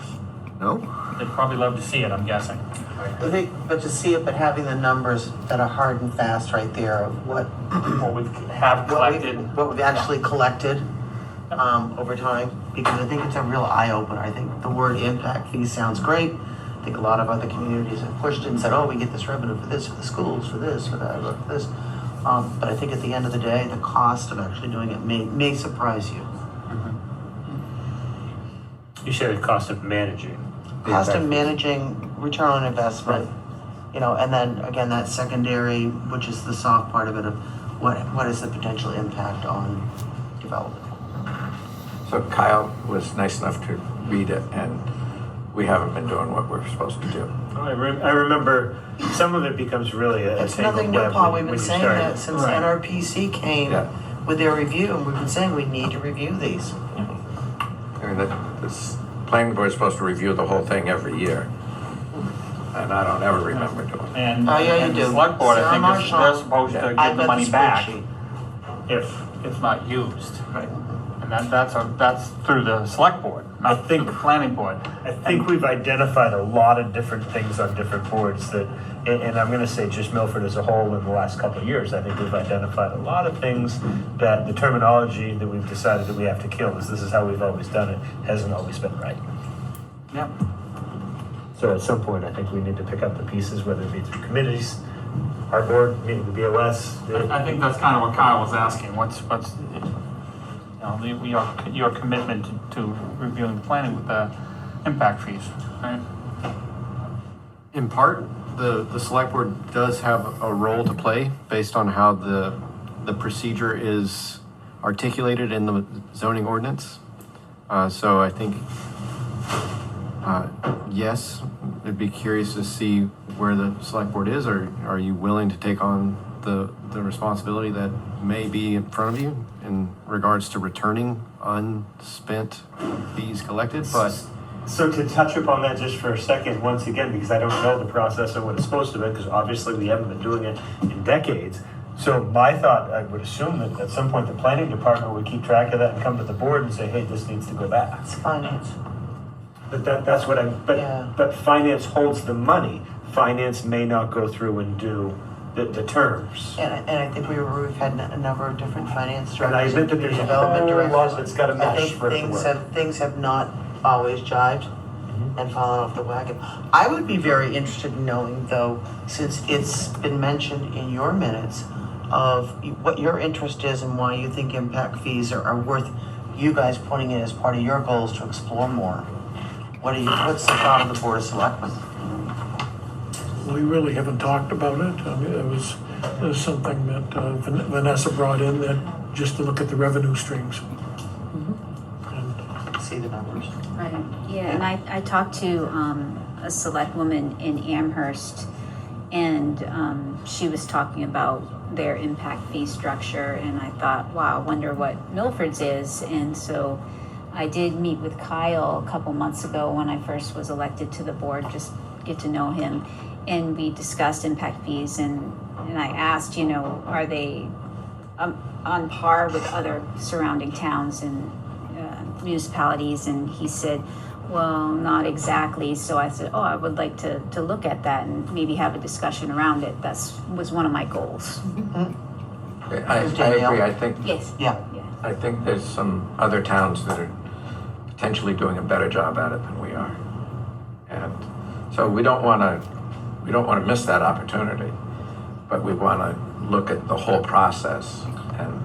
No? they'd probably love to see it, I'm guessing. I think, but to see it, but having the numbers that are hard and fast right there of what, What we have collected. what we've actually collected, over time, because I think it's a real eye opener. I think the word impact fee sounds great. I think a lot of other communities have pushed it and said, oh, we get this revenue for this, for the schools, for this, for that, for this. But I think at the end of the day, the cost of actually doing it may surprise you. You said the cost of managing. the Cost of impact fees. managing, return on investment, you know, and then again, that secondary, which is the soft part of it, of what is the potential impact on development? So Kyle was nice enough to read it, and we haven't been doing what we're supposed to do. I remember some of it becomes really a It's tangled nothing new, web Paul, when we've been you saying start. that since Right. NRPC came Yeah. with their review, and we've been saying we need to review these. I mean, this planning board is supposed to review the whole thing every year, and I don't ever remember doing it. And, Oh, yeah, you and the do. select board, I Sarah think, Marshall. they're supposed to I've give the got money back spreadsheet. if it's not used. And that's through the select board, not through the planning board. I think we've identified a lot of different things on different boards that, and I'm gonna say just Milford as a whole in the last couple of years, I think we've identified a lot of things that the terminology that we've decided that we have to kill, is this is how we've always done it, hasn't always been right. Yep. So at some point, I think we need to pick up the pieces, whether it be through committees, our board, meeting the BOS. I think that's kind of what Kyle was asking, what's, your commitment to reviewing the planning with the impact fees, right? In part, the select board does have a role to play based on how the procedure is articulated in the zoning ordinance. So I think, yes, I'd be curious to see where the select board is, or are you willing to take on the responsibility that may be in front of you in regards to returning unspent fees collected? But So to touch upon that just for a second, once again, because I don't know the process and what it's supposed to be, because obviously we haven't been doing it in decades. So my thought, I would assume that at some point the planning department would keep track of that and come to the board and say, hey, this needs to go back. It's finance. But that's what Yeah. but finance holds the money. Finance may not go through and do the terms. And I think we've had a number of different finance And I directors admit and that there's community a development whole directors. lot that's gotta I mesh think for it to work. things have not always jived and fallen off the wagon. I would be very interested in knowing, though, since it's been mentioned in your minutes, of what your interest is and why you think impact fees are worth you guys putting it as part of your goals to explore more. What's the thought of the Board of Selectmen? We really haven't talked about it. I mean, it was something that Vanessa brought in, that just to look at the revenue streams. And See the numbers. Right, yeah, and I talked to a select woman in Amherst, and she was talking about their impact fee structure, and I thought, wow, wonder what Milford's is. And so I did meet with Kyle a couple months ago when I first was elected to the board, just get to know him, and we discussed impact fees, and I asked, are they on par with other surrounding towns and municipalities? And he said, well, not exactly. So I said, I would like to look at that and maybe have a discussion around it. Was one of my goals. I agree, I think, Yes. Yeah. I think there's some other towns that are potentially doing a better job at it than we are. And so we don't wanna miss that opportunity, but we wanna look at the whole process. And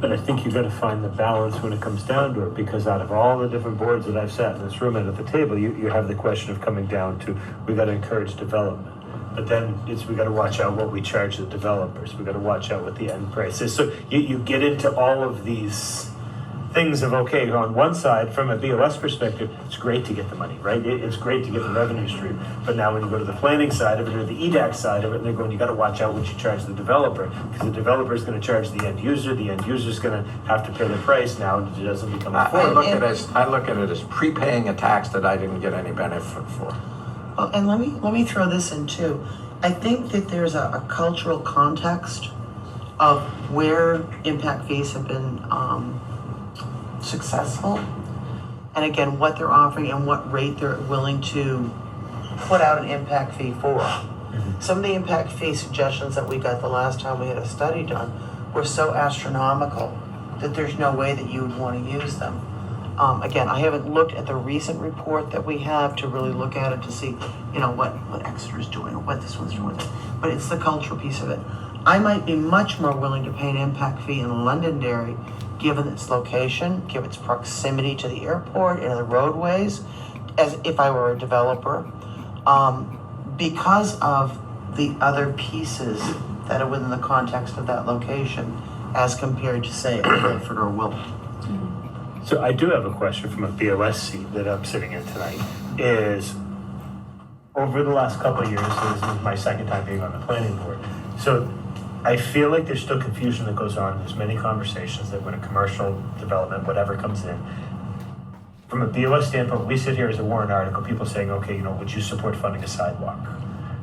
But I think you gotta find the balance when it comes down to it, because out of all the different boards that I've sat in this room and at the table, you have the question of coming down to, we gotta encourage development. But then we gotta watch out what we charge the developers, we gotta watch out what the end price is. So you get into all of these things of, okay, on one side, from a BOS perspective, it's great to get the money, right? It's great to get the revenue stream. But now when you go to the planning side of it or the EDAC side of it, they're going, you gotta watch out what you charge the developer, because the developer is gonna charge the end user's gonna have to pay the price now, and it doesn't become I affordable. look at it as prepaying a tax that I didn't get any benefit for. Well, and let me throw this in too. I think that there's a cultural context of where impact fees have been successful. and again, what they're offering and what rate they're willing to put out an impact fee for. Some of the impact fee suggestions that we got the last time we had a study done were so astronomical that there's no way that you would want to use them. Again, I haven't looked at the recent report that we have to really look at it to see, you know, what Exeter's doing or what this one's doing. But it's the cultural piece of it. I might be much more willing to pay an impact fee in Londonderry, given its location, given its proximity to the airport and the roadways, as if I were a developer, because of the other pieces that are within the context of that location, as compared to, say, a Milford or Wilton. So I do have a question from a BOS seat that I'm sitting in tonight, is over the last couple of years, this is my second time being on the planning board. So I feel like there's still confusion that goes on. There's many conversations that when a commercial development, whatever comes in, from a BOS standpoint, we sit here as a warrant article, people saying, okay, you know, would you support funding a sidewalk?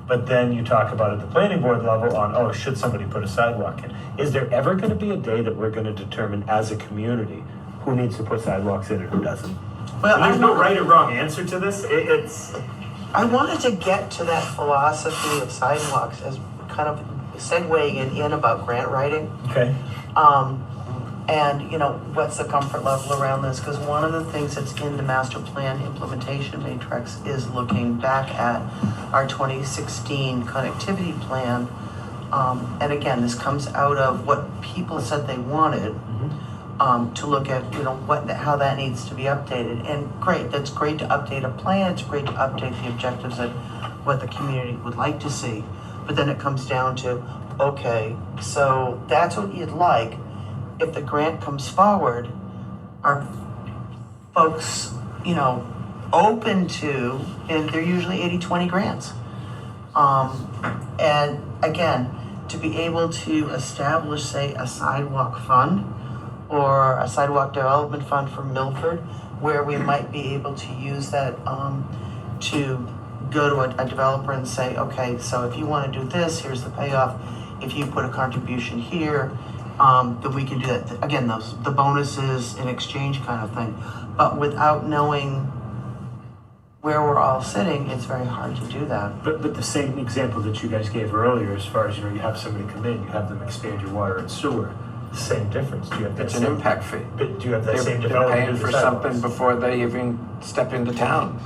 But then you talk about at the planning board level on, oh, should somebody put a sidewalk in? Is there ever going to be a day that we're going to determine as a community who needs to put sidewalks in and who doesn't? Well, And there's no right or wrong answer to this. I wanted to get to that philosophy of sidewalks as kind of segueing in about grant writing. Okay. And, you know, what's the comfort level around this? Because one of the things that's in the master plan implementation matrix is looking back at our 2016 connectivity plan. And again, this comes out of what people said they wanted, to look at, you know, how that needs to be updated. And great, that's great to update a plan. It's great to update the objectives that what the community would like to see. But then it comes down to, okay, so that's what you'd like. If the grant comes forward, are folks, you know, open to, and they're usually 80-20 grants. And again, to be able to establish, say, a sidewalk fund or a sidewalk development fund for Milford, where we might be able to use that to go to a developer and say, okay, so if you want to do this, here's the payoff. If you put a contribution here, then we can do that. Again, the bonuses in exchange kind of thing. But without knowing where we're all sitting, it's very hard to do that. But the same example that you guys gave earlier, as far as, you know, you have somebody come in, you have them expand your water and sewer, the same difference. Do you have that It's an impact fee. But do you have that same They're development? paying for something before they even step into town.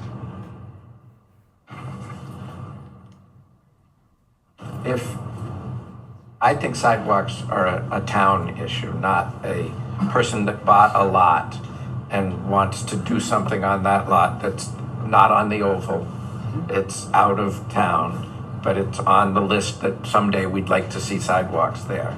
I think sidewalks are a town issue, not a person that bought a lot and wants to do something on that lot that's not on the oval. It's out of town, but it's on the list that someday we'd like to see sidewalks there.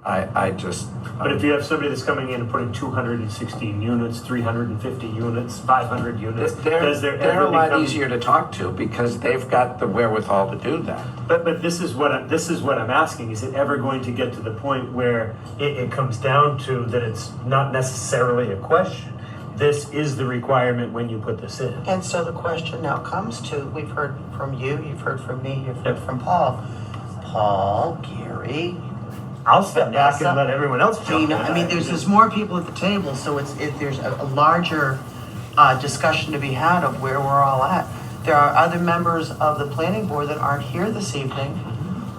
But if you have somebody that's coming in and putting 216 units, 350 units, 500 units, they're a lot easier to talk to because they've got the wherewithal to do that. But this is what I'm asking. Is it ever going to get to the point where it comes down to that it's not necessarily a question? This is the requirement when you put this in. And so the question now comes to, we've heard from you, you've heard from me, you've heard from Paul. Paul, Gary, I'll step back and let everyone else jump in. I mean, there's more people at the table, so there's a larger discussion to be had of where we're all at. There are other members of the planning board that aren't here this evening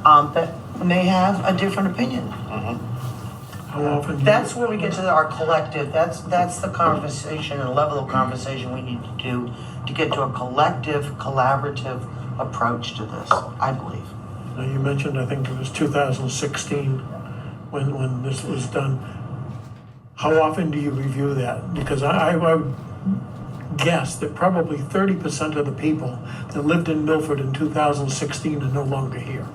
that may have a different opinion. How often? That's where we get to our collective, that's the conversation and level of conversation we need to do to get to a collective, collaborative approach to this, I believe. Now, you mentioned, I think it was 2016 when this was done. How often do you review that? Because I would guess that probably 30% of the people that lived in Milford in 2016 are no longer here.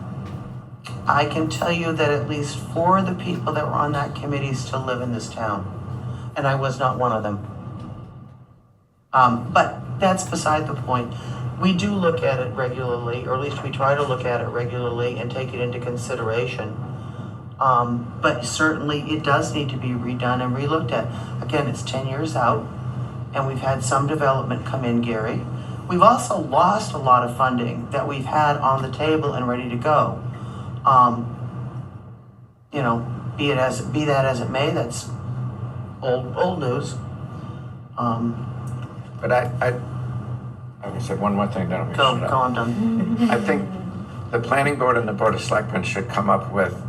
I can tell you that at least 4 of the people that were on that committee still live in this town, and I was not one of them. But that's beside the point. We do look at it regularly, or at least we try to look at it regularly and take it into consideration. But certainly it does need to be redone and relooked at. Again, it's 10 years out, and we've had some development come in, Gary. We've also lost a lot of funding that we've had on the table and ready to go. You know, be that as it may, that's old news. But I said one more thing, then I'm Go, gonna shut go, up. I'm done. I think the planning board and the board of selectmen should come up with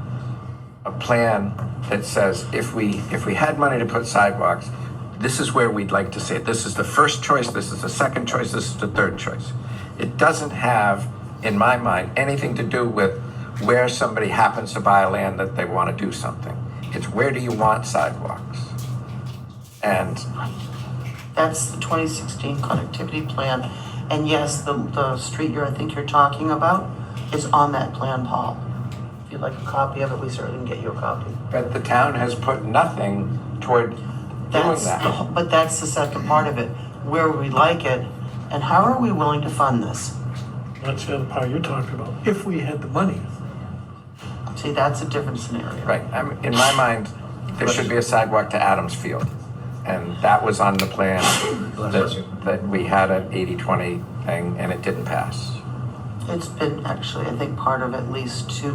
a plan that says, if we had money to put sidewalks, this is where we'd like to see it. This is the first choice, this is the second choice, this is the third choice. It doesn't have, in my mind, anything to do with where somebody happens to buy land that they want to do something. It's where do you want sidewalks? And That's the 2016 connectivity plan. And yes, the street I think you're talking about is on that plan, Paul. If you'd like a copy of it, we certainly can get you a copy. but the town has put nothing toward doing That's, that. but that's the second part of it. Where we like it, and how are we willing to fund this? That's the other part you're talking about, if we had the money. See, that's a different scenario. Right, in my mind, there should be a sidewalk to Adams Field. And that was on the plan that we had an 80-20 thing, and it didn't pass. It's been actually, I think, part of at least 2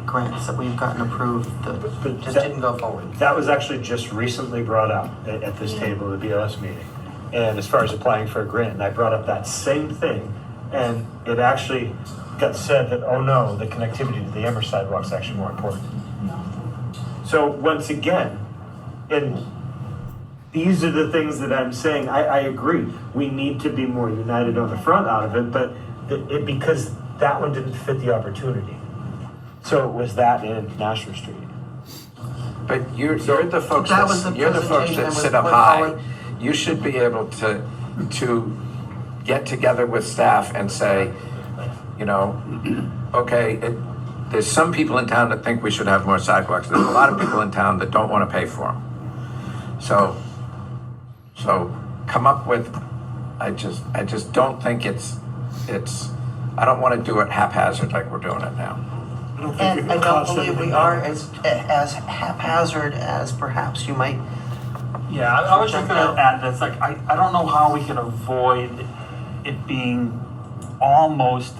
grants that we've gotten approved that just didn't go forward. That was actually just recently brought up at this table, the BOS meeting. And as far as applying for a grant, and I brought up that same thing, and it actually got said that, oh no, the connectivity to the Amherst sidewalk is actually more important. So once again, and these are the things that I'm saying, I agree, we need to be more united on the front out of it, but because that one didn't fit the opportunity. So it was that in Nashua Street. But you're the folks That was the you're the folks presentation that that sit was up put high. forward. You should be able to get together with staff and say, you know, okay, there's some people in town that think we should have more sidewalks. There's a lot of people in town that don't want to pay for them. So come up with, I just don't think it's, I don't want to do it haphazard like we're doing it now. I don't think it And I could don't cost believe we anything. are as haphazard as perhaps you might. Yeah, I was just gonna add this, like, I don't know how we can avoid it being almost